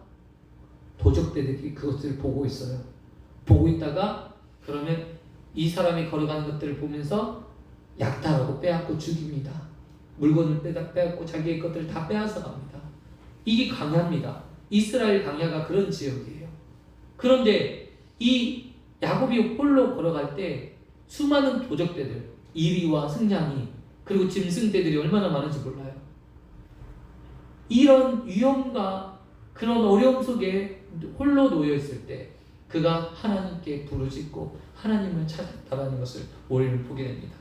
도적대들이 그것을 보고 있어요. 보고 있다가 그러면 이 사람이 걸어가는 것들을 보면서 약탈하고 빼앗고 죽입니다. 물건을 빼앗고 자기의 것들을 다 빼앗아 갑니다. 이게 강야입니다. 이스라엘 강야가 그런 지역이에요. 그런데 이 야곱이 홀로 걸어갈 때 수많은 도적대들, 이리와 승냥이, 그리고 짐승떼들이 얼마나 많은지 몰라요. 이런 위험과 그런 어려움 속에 홀로 놓여 있을 때 그가 하나님께 부르짖고 하나님을 찾았다는 것을 오늘 보게 됩니다.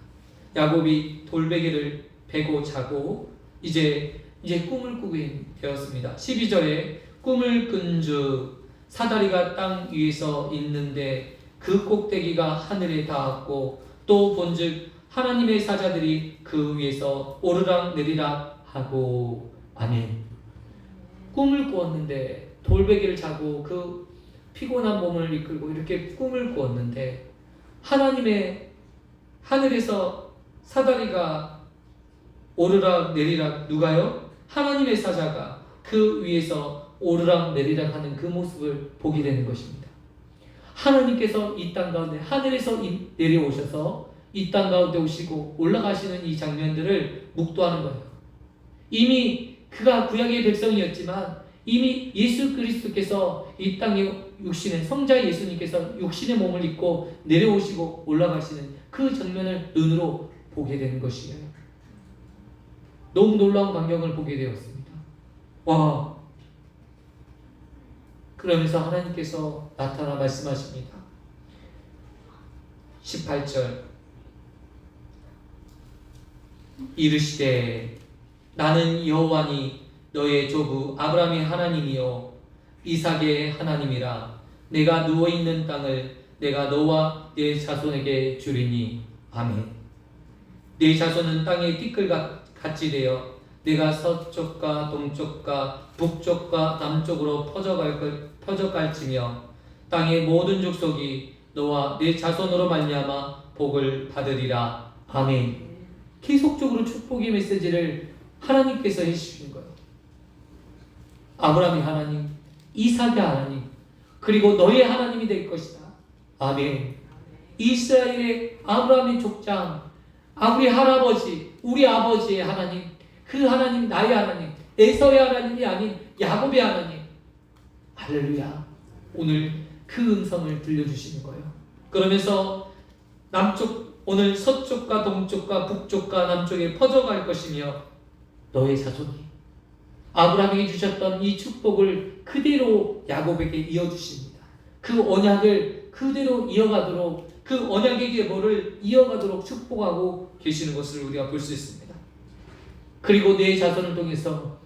야곱이 돌베개를 베고 자고 이제 꿈을 꾸게 되었습니다. 12절에 꿈을 꾼즉 사다리가 땅 위에서 있는데 그 꼭대기가 하늘에 닿았고 또 본즉 하나님의 사자들이 그 위에서 오르락 내리락 하고. 아멘. 꿈을 꾸었는데 돌베개를 자고 그 피곤한 몸을 이끌고 이렇게 꿈을 꾸었는데 하나님의 하늘에서 사다리가 오르락 내리락, 누가요? 하나님의 사자가 그 위에서 오르락 내리락 하는 그 모습을 보게 되는 것입니다. 하나님께서 이 땅 가운데 하늘에서 내려오셔서 이 땅 가운데 오시고 올라가시는 이 장면들을 묵도하는 거예요. 이미 그가 구약의 백성이었지만 이미 예수 그리스도께서 이 땅에 육신의 성자 예수님께서 육신의 몸을 입고 내려오시고 올라가시는 그 장면을 눈으로 보게 되는 것이에요. 너무 놀라운 광경을 보게 되었습니다. 와! 그러면서 하나님께서 나타나 말씀하십니다. 18절 이르시되 나는 여호와니 너의 조부 아브라함의 하나님이요 이삭의 하나님이라. 내가 누워있는 땅을 내가 너와 네 자손에게 주리니. 아멘. 네 자손은 땅의 티끌같이 되어 내가 서쪽과 동쪽과 북쪽과 남쪽으로 퍼져갈지며 땅의 모든 족속이 너와 네 자손으로 말미암아 복을 받으리라. 아멘. 계속적으로 축복의 메시지를 하나님께서 해주신 거예요. 아브라함의 하나님, 이삭의 하나님, 그리고 너의 하나님이 될 것이다. 아멘. 이스라엘의 아브라함의 족장, 우리 할아버지, 우리 아버지의 하나님, 그 하나님, 나의 하나님, 에서의 하나님이 아닌 야곱의 하나님. 할렐루야. 오늘 그 음성을 들려주시는 거예요. 그러면서 오늘 서쪽과 동쪽과 북쪽과 남쪽에 퍼져갈 것이며 너의 자손이 아브라함에게 주셨던 이 축복을 그대로 야곱에게 이어주십니다. 그 언약을 그대로 이어가도록 그 언약의 계보를 이어가도록 축복하고 계시는 것을 우리가 볼 수 있습니다. 그리고 내 자손을 통해서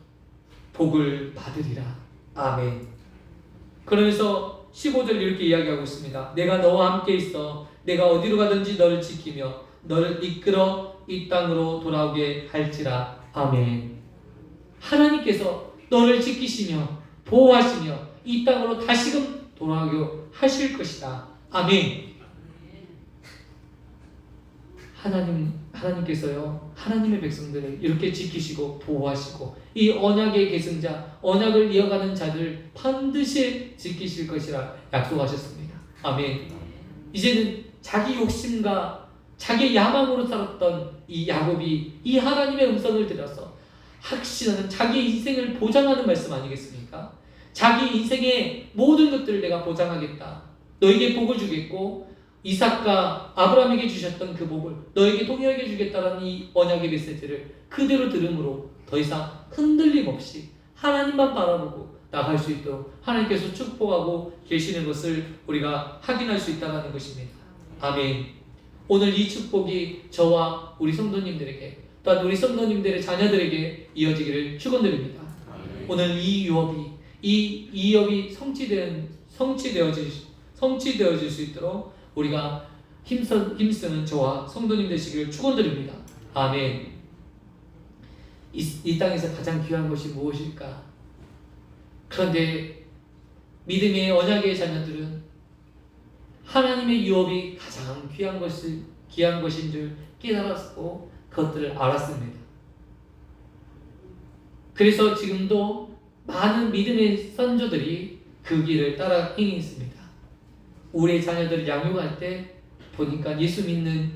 복을 받으리라. 아멘. 그러면서 15절 이렇게 이야기하고 있습니다. 내가 너와 함께 있어 내가 어디로 가든지 너를 지키며 너를 이끌어 이 땅으로 돌아오게 할지라. 아멘. 하나님께서 너를 지키시며 보호하시며 이 땅으로 다시금 돌아오게 하실 것이다. 아멘. 하나님께서요, 하나님의 백성들을 이렇게 지키시고 보호하시고 이 언약의 계승자, 언약을 이어가는 자들을 반드시 지키실 것이라 약속하셨습니다. 아멘. 이제는 자기 욕심과 자기 야망으로 살았던 이 야곱이 이 하나님의 음성을 들어서 확신하는 자기 인생을 보장하는 말씀 아니겠습니까? 자기 인생의 모든 것들을 내가 보장하겠다. 너에게 복을 주겠고 이삭과 아브라함에게 주셨던 그 복을 너에게 동일하게 주겠다라는 이 언약의 메시지를 그대로 들음으로 더 이상 흔들림 없이 하나님만 바라보고 나갈 수 있도록 하나님께서 축복하고 계시는 것을 우리가 확인할 수 있다는 것입니다. 아멘. 오늘 이 축복이 저와 우리 성도님들에게 또한 우리 성도님들의 자녀들에게 이어지기를 축원드립니다. 오늘 이 유업이 성취되어질 수 있도록 우리가 힘쓰는 저와 성도님 되시기를 축원드립니다. 아멘. 이 땅에서 가장 귀한 것이 무엇일까? 그런데 믿음의 언약의 자녀들은 하나님의 유업이 가장 귀한 것인 줄 깨달았고 그것들을 알았습니다. 그래서 지금도 많은 믿음의 선조들이 그 길을 따라 행했습니다. 우리의 자녀들을 양육할 때 보니까 예수 믿는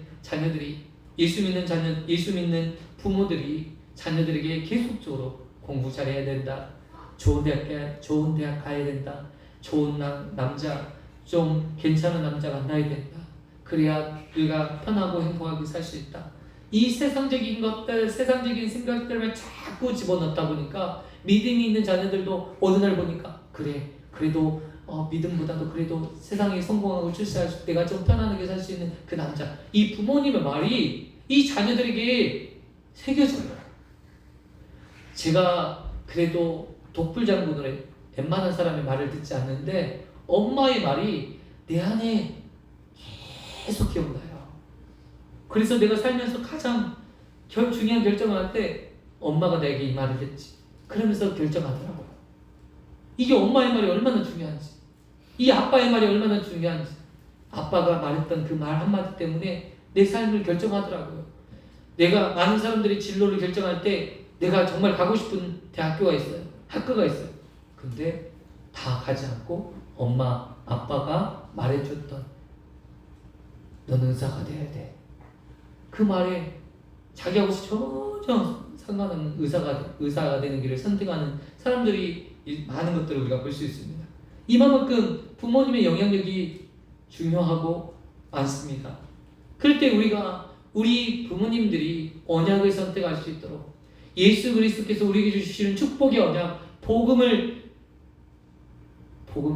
부모들이 자녀들에게 계속적으로 공부 잘해야 된다. 좋은 대학 가야 된다. 좋은 남자, 좀 괜찮은 남자 만나야 된다. 그래야 우리가 편하고 행복하게 살 수 있다. 이 세상적인 생각들만 자꾸 집어넣다 보니까 믿음이 있는 자녀들도 어느 날 보니까 그래도 믿음보다도 그래도 세상에 성공하고 출세할 수 내가 좀 편안하게 살 수 있는 그 남자. 이 부모님의 말이 이 자녀들에게 새겨져요. 제가 그래도 독불장군으로 웬만한 사람의 말을 듣지 않는데 엄마의 말이 내 안에 계속 기억나요. 그래서 내가 살면서 가장 중요한 결정을 할 때 엄마가 내게 이 말을 했지. 그러면서 결정하더라고요. 이게 엄마의 말이 얼마나 중요한지, 이 아빠의 말이 얼마나 중요한지, 아빠가 말했던 그 말 한마디 때문에 내 삶을 결정하더라고요. 내가 많은 사람들이 진로를 결정할 때 내가 정말 가고 싶은 학교가 있어요. 근데 다 가지 않고 엄마, 아빠가 말해줬던 너는 의사가 돼야 돼. 그 말에 자기하고 전혀 상관없는 의사가 되는 길을 선택하는 사람들이 많은 것들을 우리가 볼 수 있습니다. 이만큼 부모님의 영향력이 중요하고 많습니다. 그럴 때 우리 부모님들이 언약을 선택할 수 있도록 예수 그리스도께서 우리에게 주시는 축복의 언약, 복음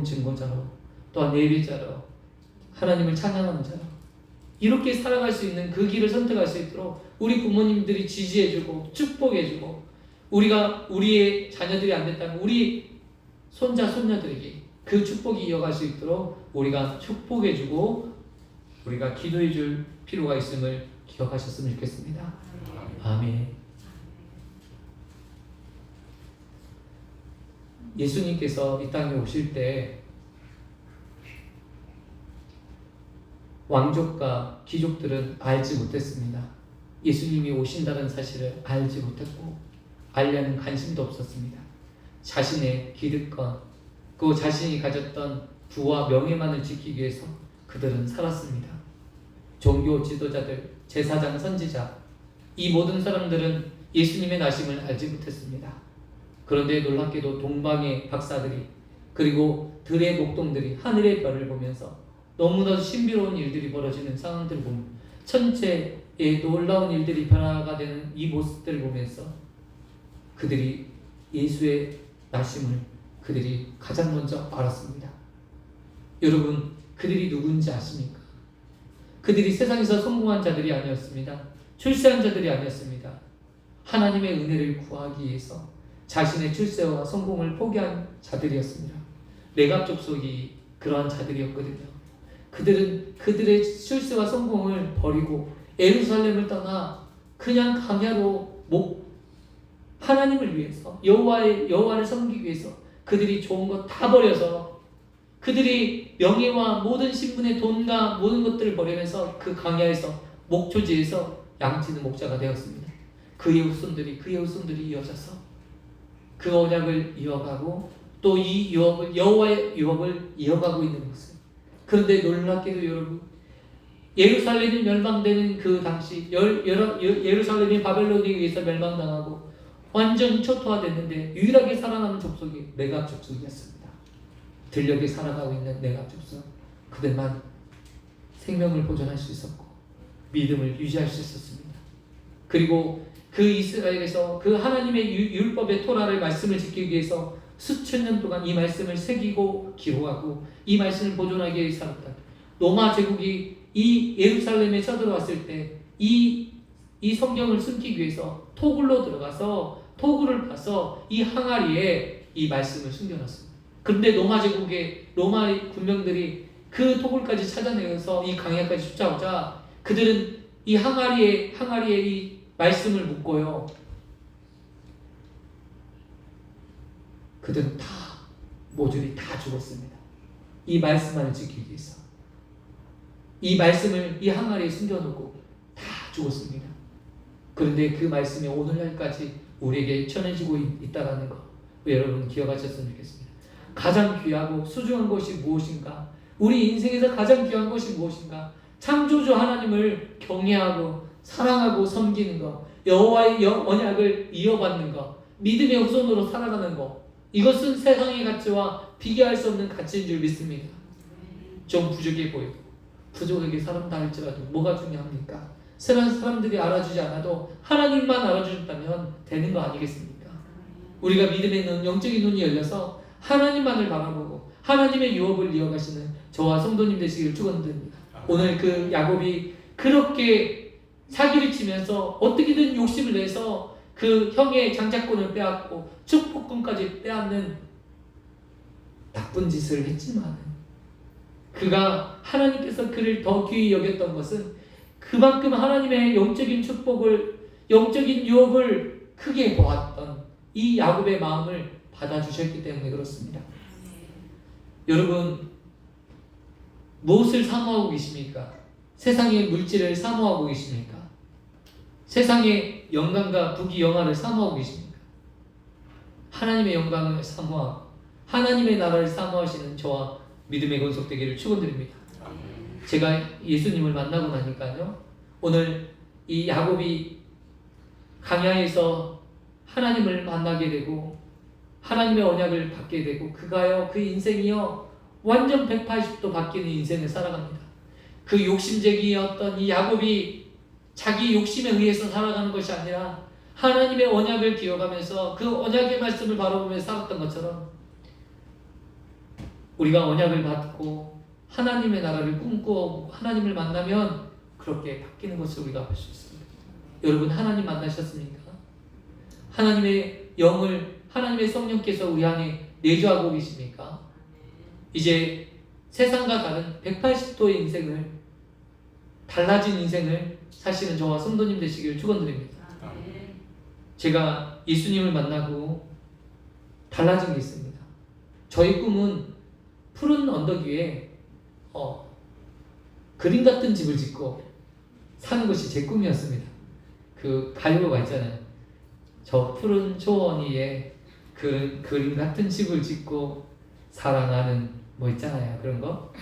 증거자로 또한 예배자로 하나님을 찬양하는 자로 이렇게 살아갈 수 있는 그 길을 선택할 수 있도록 우리 부모님들이 지지해주고 축복해주고 우리의 자녀들이 안 됐다면 우리 손자들에게 그 축복이 이어갈 수 있도록 우리가 축복해주고 우리가 기도해줄 필요가 있음을 기억하셨으면 좋겠습니다. 아멘. 예수님께서 이 땅에 오실 때 왕족과 귀족들은 알지 못했습니다. 예수님이 오신다는 사실을 알지 못했고 알려는 관심도 없었습니다. 자신의 기득권, 그 자신이 가졌던 부와 명예만을 지키기 위해서 그들은 살았습니다. 종교 지도자들, 제사장, 선지자, 이 모든 사람들은 예수님의 나심을 알지 못했습니다. 그런데 놀랍게도 동방의 박사들이 그리고 들의 목동들이 하늘의 별을 보면서 너무나도 신비로운 일들이 벌어지는 상황들을 보면 천체의 놀라운 일들이 변화가 되는 이 모습들을 보면서 그들이 예수의 나심을 그들이 가장 먼저 알았습니다. 여러분, 그들이 누군지 아십니까? 그들이 세상에서 성공한 자들이 아니었습니다. 출세한 자들이 아니었습니다. 하나님의 은혜를 구하기 위해서 자신의 출세와 성공을 포기한 자들이었습니다. 레갑 족속이 그러한 자들이었거든요. 그들은 그들의 출세와 성공을 버리고 예루살렘을 떠나 그냥 광야로 하나님을 위해서 여호와를 섬기기 위해서 그들이 좋은 것 다 버려서 그들이 명예와 모든 신분의 돈과 모든 것들을 버리면서 그 광야에서 목초지에서 양치는 목자가 되었습니다. 그의 후손들이 이어져서 그 언약을 이어가고 또 이 여호와의 유업을 이어가고 있는 것을. 그런데 놀랍게도 여러분, 예루살렘이 멸망되는 그 당시 예루살렘이 바벨론에 의해서 멸망당하고 완전히 초토화됐는데 유일하게 살아남은 족속이 레갑 족속이었습니다. 들녘에 살아가고 있는 레갑 족속, 그들만 생명을 보존할 수 있었고 믿음을 유지할 수 있었습니다. 그리고 그 이스라엘에서 그 하나님의 율법의 토라를 말씀을 지키기 위해서 수천 년 동안 이 말씀을 새기고 기록하고 이 말씀을 보존하기 위해 살았다. 로마 제국이 이 예루살렘에 쳐들어왔을 때 이 성경을 숨기기 위해서 토굴로 들어가서 토굴을 파서 이 항아리에 이 말씀을 숨겨놨습니다. 그런데 로마 제국의 로마 군병들이 그 토굴까지 찾아내서 이 강야까지 쫓아오자 그들은 이 항아리에 이 말씀을 묻고요. 그들은 모조리 다 죽었습니다. 이 말씀만을 지키기 위해서. 이 말씀을 이 항아리에 숨겨놓고 다 죽었습니다. 그런데 그 말씀이 오늘날까지 우리에게 전해지고 있다는 거 여러분 기억하셨으면 좋겠습니다. 가장 귀하고 소중한 것이 무엇인가? 우리 인생에서 가장 귀한 것이 무엇인가? 창조주 하나님을 경외하고 사랑하고 섬기는 것, 여호와의 언약을 이어받는 것, 믿음의 후손으로 살아가는 것, 이것은 세상의 가치와 비교할 수 없는 가치인 줄 믿습니다. 좀 부족해 보이고 부족하게 살았다 할지라도 뭐가 중요합니까? 세상 사람들이 알아주지 않아도 하나님만 알아주셨다면 되는 거 아니겠습니까? 우리가 믿음의 눈, 영적인 눈이 열려서 하나님만을 바라보고 하나님의 유업을 이어가시는 저와 성도님 되시기를 축원드립니다. 오늘 그 야곱이 그렇게 사기를 치면서 어떻게든 욕심을 내서 그 형의 장자권을 빼앗고 축복권까지 빼앗는 나쁜 짓을 했지만 그가 하나님께서 그를 더 귀히 여겼던 것은 그만큼 하나님의 영적인 축복을, 영적인 유업을 크게 보았던 이 야곱의 마음을 받아주셨기 때문에 그렇습니다. 여러분, 무엇을 사모하고 계십니까? 세상의 물질을 사모하고 계십니까? 세상의 영광과 부귀영화를 사모하고 계십니까? 하나님의 영광을 사모하고 하나님의 나라를 사모하시는 저와 믿음의 건속되기를 축원드립니다. 제가 예수님을 만나고 나니까요, 오늘 이 야곱이 강야에서 하나님을 만나게 되고 하나님의 언약을 받게 되고 그가요, 그 인생이요 완전 180도 바뀌는 인생을 살아갑니다. 그 욕심쟁이였던 이 야곱이 자기 욕심에 의해서 살아가는 것이 아니라 하나님의 언약을 기억하면서 그 언약의 말씀을 바라보면서 살았던 것처럼 우리가 언약을 받고 하나님의 나라를 꿈꾸고 하나님을 만나면 그렇게 바뀌는 것을 우리가 볼 수 있습니다. 여러분, 하나님 만나셨습니까? 하나님의 영을, 하나님의 성령께서 우리 안에 내주하고 계십니까? 이제 세상과 다른 180도의 인생을, 달라진 인생을 사시는 저와 성도님 되시기를 축원드립니다. 제가 예수님을 만나고 달라진 게 있습니다. 저희 꿈은 푸른 언덕 위에 그림 같은 집을 짓고 사는 것이 제 꿈이었습니다. 그 가요가 있잖아요. 저 푸른 초원 위에 그림 같은 집을 짓고 사랑하는 뭐 있잖아요. 그런 거.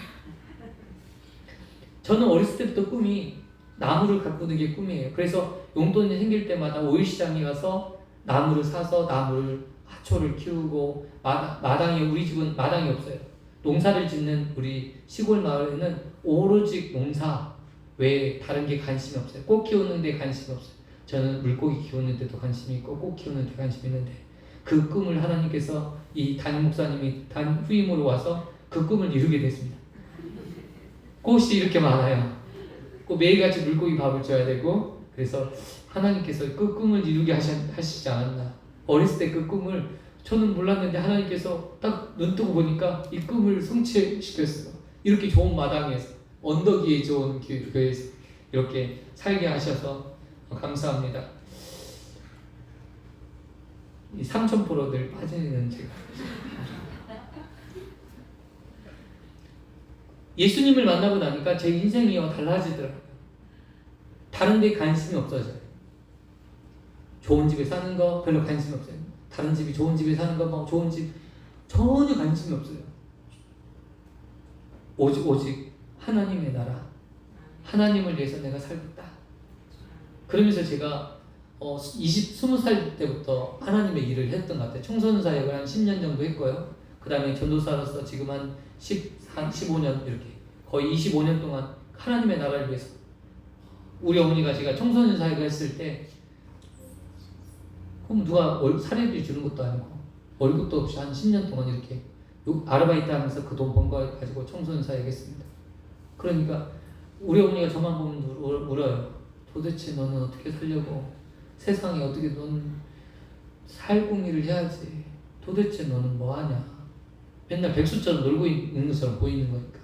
저는 어렸을 때부터 꿈이 나무를 가꾸는 게 꿈이에요. 그래서 용돈이 생길 때마다 오일시장에 가서 나무를 사서 나무를 화초를 키우고 마당에 우리 집은 마당이 없어요. 농사를 짓는 우리 시골 마을에는 오로지 농사 외에 다른 게 관심이 없어요. 꽃 키우는 데 관심이 없어요. 저는 물고기 키우는 데도 관심이 있고 꽃 키우는 데 관심이 있는데 그 꿈을 하나님께서 이 담임 목사님이 후임으로 와서 그 꿈을 이루게 됐습니다. 꽃이 이렇게 많아요. 꼭 매일같이 물고기 밥을 줘야 되고, 그래서 하나님께서 그 꿈을 이루게 하시지 않았나. 어렸을 때 그 꿈을 저는 몰랐는데 하나님께서 딱 눈 뜨고 보니까 이 꿈을 성취시켰어요. 이렇게 좋은 마당에서, 언덕 위에 좋은 교회에서 이렇게 살게 하셔서 감사합니다. 이 삼천포로 늘 빠지는 제가. 예수님을 만나고 나니까 제 인생이 달라지더라고요. 다른 데 관심이 없어져요. 좋은 집에 사는 거 별로 관심이 없어요. 다른 집이 좋은 집에 사는 거, 뭐 좋은 집 전혀 관심이 없어요. 오직 하나님의 나라, 하나님을 위해서 내가 살겠다. 그러면서 제가 20살 때부터 하나님의 일을 했던 것 같아요. 청소년 사역을 한 10년 정도 했고요. 그 다음에 전도사로서 지금 한 15년 이렇게 거의 25년 동안 하나님의 나라를 위해서. 우리 어머니가 제가 청소년 사역을 했을 때 그럼 누가 사례비 주는 것도 아니고 월급도 없이 한 10년 동안 이렇게 아르바이트 하면서 그 돈 번 거 가지고 청소년 사역했습니다. 그러니까 우리 어머니가 저만 보면 울어요. 도대체 너는 어떻게 살려고, 세상에 어떻게 넌 살궁리를 해야지, 도대체 너는 뭐하냐, 맨날 백수처럼 놀고 있는 것처럼 보이는 거니까.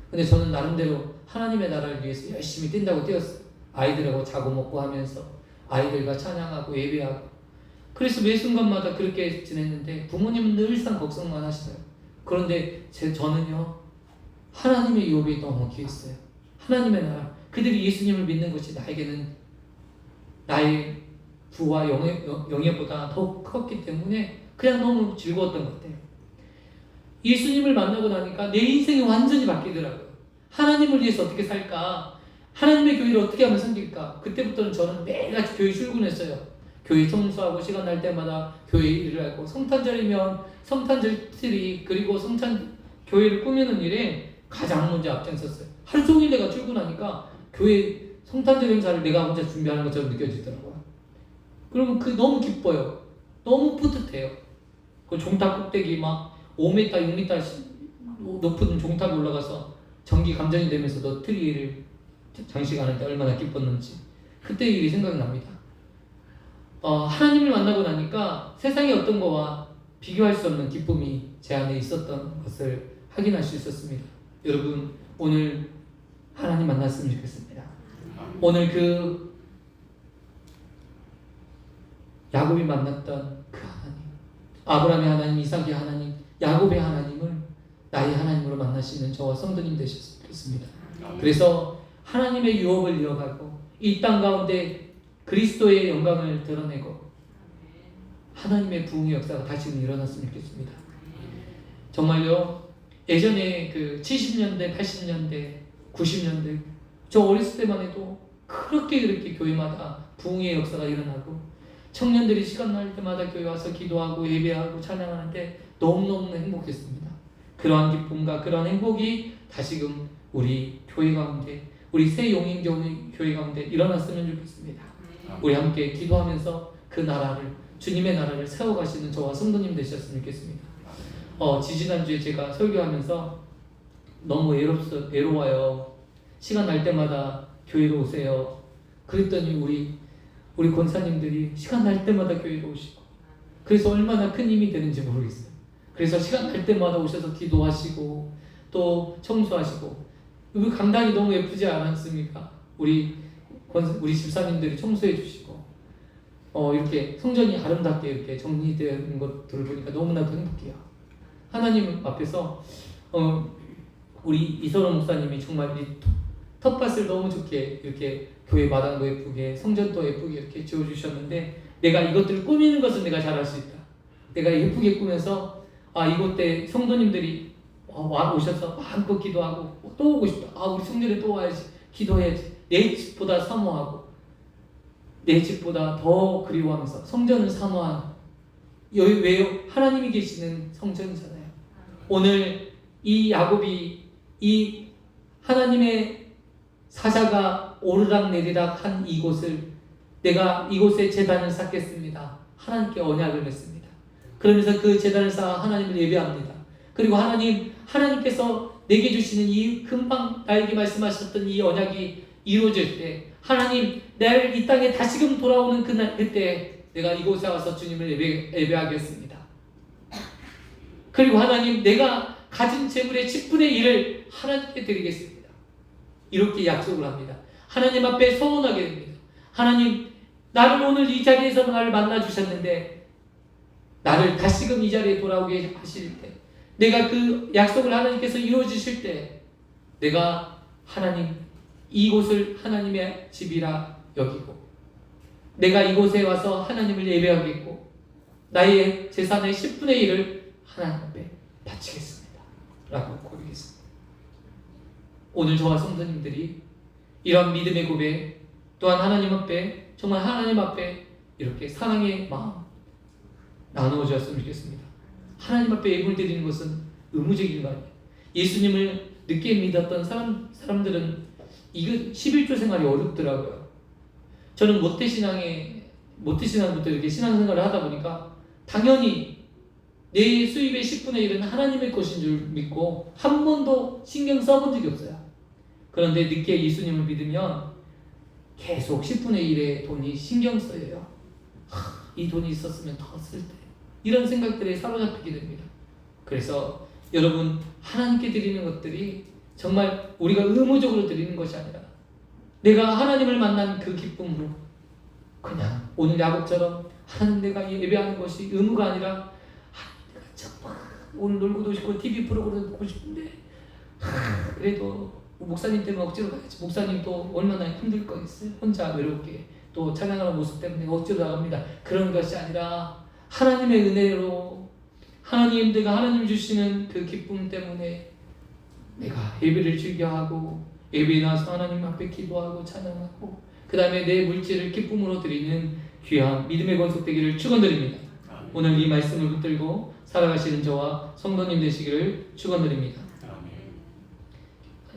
근데 저는 나름대로 하나님의 나라를 위해서 열심히 뛴다고 뛰었어요. 아이들하고 자고 먹고 하면서 아이들과 찬양하고 예배하고. 그래서 매 순간마다 그렇게 지냈는데 부모님은 늘상 걱정만 하시어요. 그런데 저는요, 하나님의 유업이 너무 귀했어요. 하나님의 나라, 그들이 예수님을 믿는 것이 나에게는 나의 부와 영예보다 더 컸기 때문에 그냥 너무 즐거웠던 것 같아요. 예수님을 만나고 나니까 내 인생이 완전히 바뀌더라고요. 하나님을 위해서 어떻게 살까, 하나님의 교회를 어떻게 하면 섬길까. 그때부터는 저는 매일같이 교회 출근했어요. 교회 청소하고 시간 날 때마다 교회 일을 하고, 성탄절이면 성탄절 트리, 그리고 교회를 꾸미는 일에 가장 먼저 앞장섰어요. 하루 종일 내가 출근하니까 교회 성탄절 행사를 내가 혼자 준비하는 것처럼 느껴지더라고요. 그러면 너무 기뻐요. 너무 뿌듯해요. 그 종탑 꼭대기 막 5m, 6m 높은 종탑에 올라가서 전기 감전이 되면서 너 트리를 장식하는 때 얼마나 기뻤는지 그때 일이 생각납니다. 하나님을 만나고 나니까 세상의 어떤 거와 비교할 수 없는 기쁨이 제 안에 있었던 것을 확인할 수 있었습니다. 여러분, 오늘 하나님 만났으면 좋겠습니다. 오늘 그 야곱이 만났던 그 하나님, 아브라함의 하나님, 이삭의 하나님, 야곱의 하나님을 나의 하나님으로 만나시는 저와 성도님 되셨으면 좋겠습니다. 그래서 하나님의 유업을 이어가고 이 땅 가운데 그리스도의 영광을 드러내고 하나님의 부흥의 역사가 다시금 일어났으면 좋겠습니다. 정말요, 예전에 그 70년대, 80년대, 90년대 저 어렸을 때만 해도 그렇게 교회마다 부흥의 역사가 일어나고 청년들이 시간 날 때마다 교회 와서 기도하고 예배하고 찬양하는데 너무너무 행복했습니다. 그러한 기쁨과 그러한 행복이 다시금 우리 교회 가운데, 우리 새 용인교회 가운데 일어났으면 좋겠습니다. 우리 함께 기도하면서 그 나라를, 주님의 나라를 세워가시는 저와 성도님 되셨으면 좋겠습니다. 지지난주에 제가 설교하면서 너무 외로워요. 시간 날 때마다 교회로 오세요. 그랬더니 우리 권사님들이 시간 날 때마다 교회로 오시고, 그래서 얼마나 큰 힘이 되는지 모르겠어요. 그래서 시간 날 때마다 오셔서 기도하시고 또 청소하시고, 그 강당이 너무 예쁘지 않았습니까? 우리 집사님들이 청소해 주시고 이렇게 성전이 아름답게 이렇게 정리되는 것들을 보니까 너무나도 행복해요. 하나님 앞에서 우리 이선호 목사님이 정말 이 텃밭을 너무 좋게 이렇게 교회 마당도 예쁘게 성전도 예쁘게 이렇게 지어주셨는데, 내가 이것들을 꾸미는 것은 내가 잘할 수 있다. 내가 예쁘게 꾸면서 이곳 때 성도님들이 오셔서 마음껏 기도하고 또 오고 싶다. 우리 성전에 또 와야지, 기도해야지. 내 집보다 사모하고 내 집보다 더 그리워하면서 성전을 사모하는, 여기 왜요? 하나님이 계시는 성전이잖아요. 오늘 이 야곱이 이 하나님의 사자가 오르락 내리락 한 이곳을, 내가 이곳에 제단을 쌓겠습니다. 하나님께 언약을 맺습니다. 그러면서 그 제단을 쌓아 하나님을 예배합니다. 그리고 하나님께서 내게 주시는 이 금방 나에게 말씀하셨던 이 언약이 이루어질 때, 하나님 나를 이 땅에 다시금 돌아오는 그때 내가 이곳에 와서 주님을 예배하겠습니다. 그리고 하나님, 내가 가진 재물의 10분의 1을 하나님께 드리겠습니다. 이렇게 약속을 합니다. 하나님 앞에 서원하게 됩니다. 하나님, 나를 오늘 이 자리에서 나를 만나 주셨는데 나를 다시금 이 자리에 돌아오게 하실 때, 내가 그 약속을 하나님께서 이루어 주실 때, 내가 하나님 이곳을 하나님의 집이라 여기고 내가 이곳에 와서 하나님을 예배하겠고 나의 재산의 10분의 1을 하나님 앞에 바치겠습니다 라고 고백했습니다. 오늘 저와 성도님들이 이런 믿음의 고백, 또한 하나님 앞에, 정말 하나님 앞에 이렇게 사랑의 마음 나누어 주었으면 좋겠습니다. 하나님 앞에 예물을 드리는 것은 의무적인 거 아니에요. 예수님을 늦게 믿었던 사람들은 이거 11조 생활이 어렵더라고요. 저는 모태신앙부터 이렇게 신앙생활을 하다 보니까 당연히 내 수입의 10분의 1은 하나님의 것인 줄 믿고 한 번도 신경 써본 적이 없어요. 그런데 늦게 예수님을 믿으면 계속 10분의 1의 돈이 신경 쓰여요. 이 돈이 있었으면 더 쓸 때. 이런 생각들에 사로잡히게 됩니다. 그래서 여러분, 하나님께 드리는 것들이 정말 우리가 의무적으로 드리는 것이 아니라 내가 하나님을 만난 그 기쁨으로, 그냥 오늘 야곱처럼 하나님 내가 예배하는 것이 의무가 아니라 하나님 내가 정말 오늘 놀고도 싶고 TV 프로그램 보고 싶은데 그래도 목사님 때문에 억지로 가야지. 목사님도 얼마나 힘들 거겠어요. 혼자 외롭게 또 찬양하는 모습 때문에 억지로 나갑니다. 그런 것이 아니라 하나님의 은혜로, 내가 하나님 주시는 그 기쁨 때문에 내가 예배를 즐겨하고 예배에 나와서 하나님 앞에 기도하고 찬양하고 그 다음에 내 물질을 기쁨으로 드리는 귀한 믿음의 권속 되기를 축원드립니다. 오늘 이 말씀을 붙들고 살아가시는 저와 성도님 되시기를 축원드립니다.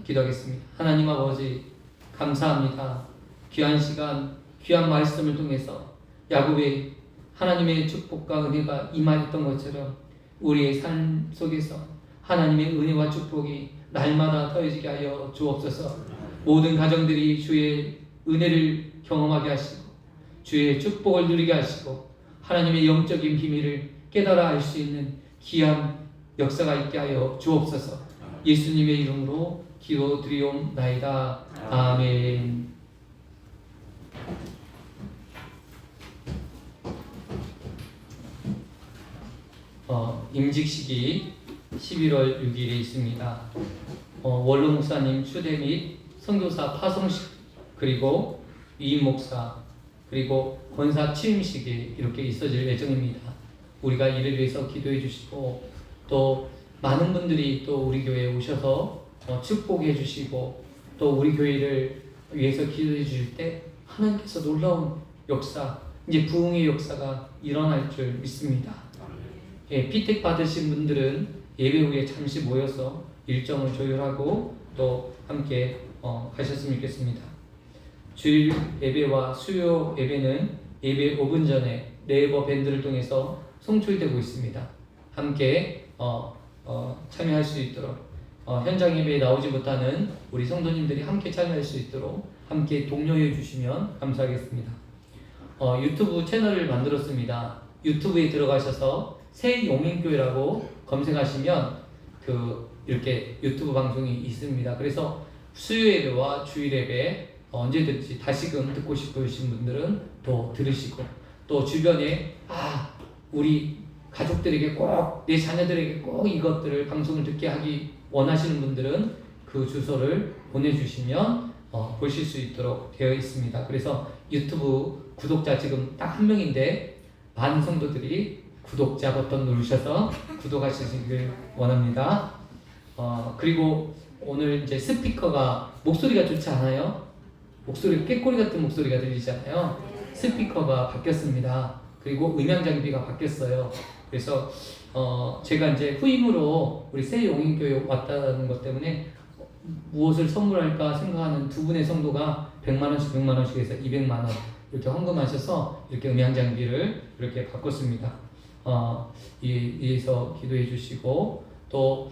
기도하겠습니다. 하나님 아버지, 감사합니다. 귀한 시간, 귀한 말씀을 통해서 야곱의 하나님의 축복과 은혜가 임하였던 것처럼 우리의 삶 속에서 하나님의 은혜와 축복이 날마다 더해지게 하여 주옵소서. 모든 가정들이 주의 은혜를 경험하게 하시고 주의 축복을 누리게 하시고 하나님의 영적인 비밀을 깨달아 알 수 있는 귀한 역사가 있게 하여 주옵소서. 예수님의 이름으로 기도드리옵나이다. 아멘. 임직식이 11월 6일에 있습니다. 원로 목사님 추대 및 선교사 파송식, 그리고 위임 목사, 그리고 권사 취임식이 이렇게 있어질 예정입니다. 우리가 이를 위해서 기도해 주시고 또 많은 분들이 또 우리 교회에 오셔서 축복해 주시고 또 우리 교회를 위해서 기도해 주실 때 하나님께서 놀라운 역사, 이제 부흥의 역사가 일어날 줄 믿습니다. 예, 피택 받으신 분들은 예배 후에 잠시 모여서 일정을 조율하고 또 함께 가셨으면 좋겠습니다. 주일 예배와 수요 예배는 예배 5분 전에 네이버 밴드를 통해서 송출되고 있습니다. 함께 참여할 수 있도록 현장 예배에 나오지 못하는 우리 성도님들이 함께 참여할 수 있도록 함께 독려해 주시면 감사하겠습니다. 유튜브 채널을 만들었습니다. 유튜브에 들어가셔서 새용인교회라고 검색하시면 이렇게 유튜브 방송이 있습니다. 그래서 수요 예배와 주일 예배 언제든지 다시금 듣고 싶으신 분들은 또 들으시고 또 주변에 우리 가족들에게 꼭, 내 자녀들에게 꼭 이것들을 방송을 듣게 하기 원하시는 분들은 그 주소를 보내주시면 보실 수 있도록 되어 있습니다. 그래서 유튜브 구독자 지금 딱 1명인데 많은 성도들이 구독자 버튼 누르셔서 구독하시길 원합니다. 그리고 오늘 이제 스피커가 목소리가 좋지 않아요? 목소리 깨꼬리 같은 목소리가 들리잖아요. 스피커가 바뀌었습니다. 그리고 음향 장비가 바뀌었어요. 그래서 제가 이제 후임으로 우리 새용인교회 왔다는 것 때문에 무엇을 선물할까 생각하는 두 분의 성도가 100만원씩 100만원씩 해서 200만원 이렇게 헌금하셔서 이렇게 음향 장비를 이렇게 바꿨습니다. 이에서 기도해 주시고 또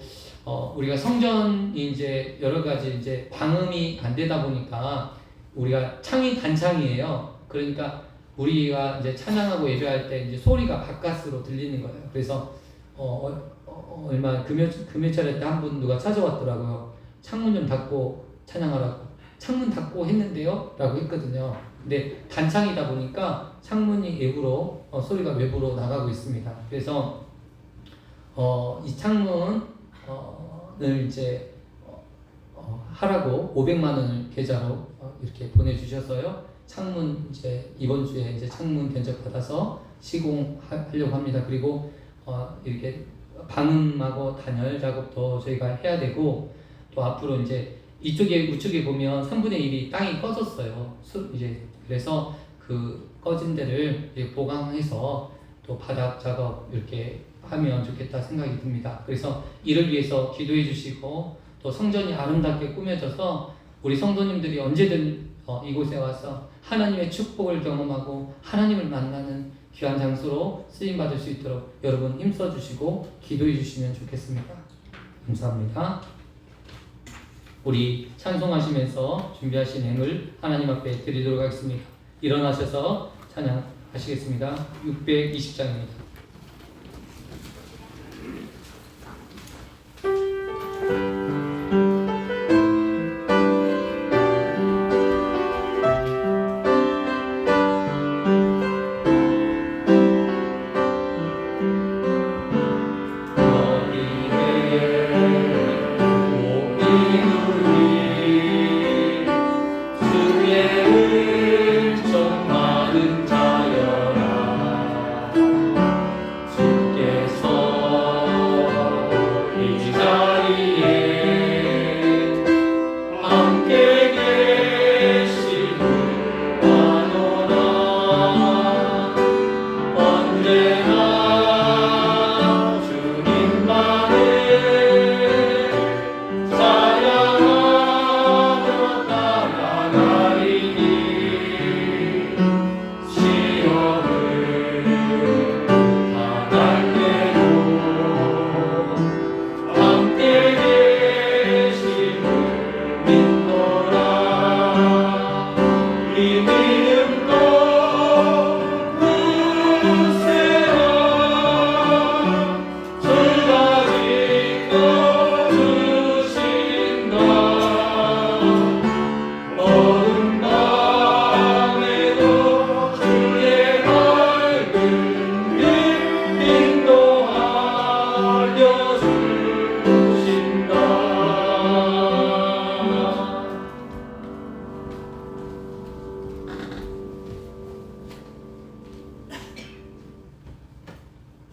우리가 성전이 이제 여러 가지 이제 방음이 안 되다 보니까 우리가 창이 단창이에요. 그러니까 우리가 이제 찬양하고 예배할 때 이제 소리가 바깥으로 들리는 거예요. 그래서 얼마 금요철에 때 한 분 누가 찾아왔더라고요. 창문 좀 닫고 찬양하라고. 창문 닫고 했는데요? 라고 했거든요. 근데 단창이다 보니까 창문이 외부로 소리가 외부로 나가고 있습니다. 그래서 이 창문을 이제 하라고 500만 원을 계좌로 이렇게 보내주셔서요. 창문 이제 이번 주에 이제 창문 견적 받아서 시공하려고 합니다. 그리고 이렇게 방음하고 단열 작업도 저희가 해야 되고, 또 앞으로 이제 이쪽에 우측에 보면 3분의 1이 땅이 꺼졌어요. 이제 그래서 그 꺼진 데를 이제 보강해서 또 바닥 작업 이렇게 하면 좋겠다 생각이 듭니다. 그래서 이를 위해서 기도해 주시고, 또 성전이 아름답게 꾸며져서 우리 성도님들이 언제든 이곳에 와서 하나님의 축복을 경험하고 하나님을 만나는 귀한 장소로 쓰임 받을 수 있도록 여러분 힘써 주시고 기도해 주시면 좋겠습니다. 감사합니다. 우리 찬송하시면서 준비하신 행을 하나님 앞에 드리도록 하겠습니다. 일어나셔서 찬양하시겠습니다. 620장입니다.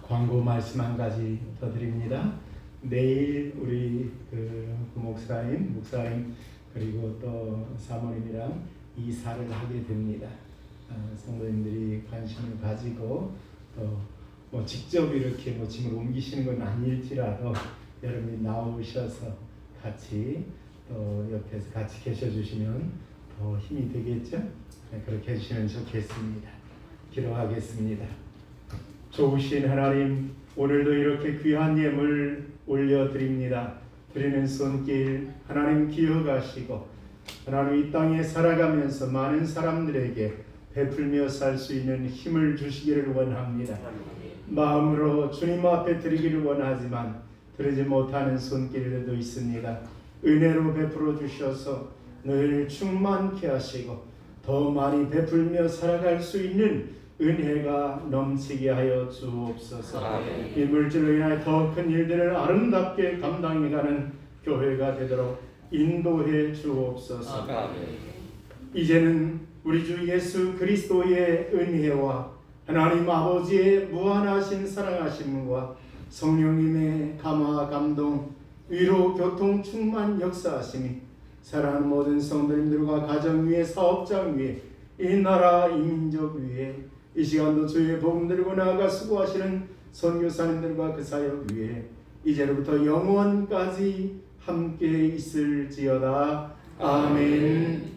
광고 말씀 한 가지 더 드립니다. 내일 우리 그 목사님 그리고 또 사모님이랑 이사를 하게 됩니다. 성도님들이 관심을 가지고 또 뭐 직접 이렇게 뭐 짐을 옮기시는 건 아닐지라도 여러분이 나오셔서 같이 또 옆에서 같이 계셔주시면 더 힘이 되겠죠? 그렇게 해주시면 좋겠습니다. 기도하겠습니다. 좋으신 하나님, 오늘도 이렇게 귀한 예물 올려드립니다. 드리는 손길 하나님 기억하시고 하나님 이 땅에 살아가면서 많은 사람들에게 베풀며 살 수 있는 힘을 주시기를 원합니다. 마음으로 주님 앞에 드리기를 원하지만 드리지 못하는 손길들도 있습니다. 은혜로 베풀어 주셔서 늘 충만케 하시고 더 많이 베풀며 살아갈 수 있는 은혜가 넘치게 하여 주옵소서. 이 물질로 인하여 더 큰 일들을 아름답게 감당해가는 교회가 되도록 인도해 주옵소서. 이제는 우리 주 예수 그리스도의 은혜와 하나님 아버지의 무한하신 사랑하심과 성령님의 감화 감동 위로 교통 충만 역사하심이 사랑하는 모든 성도님들과 가정 위에 사업장 위에 이 나라 이 민족 위에 이 시간도 주의 복음 들고 나아가 수고하시는 선교사님들과 그 사역 위에 이제로부터 영원까지 함께 있을지어다. 아멘.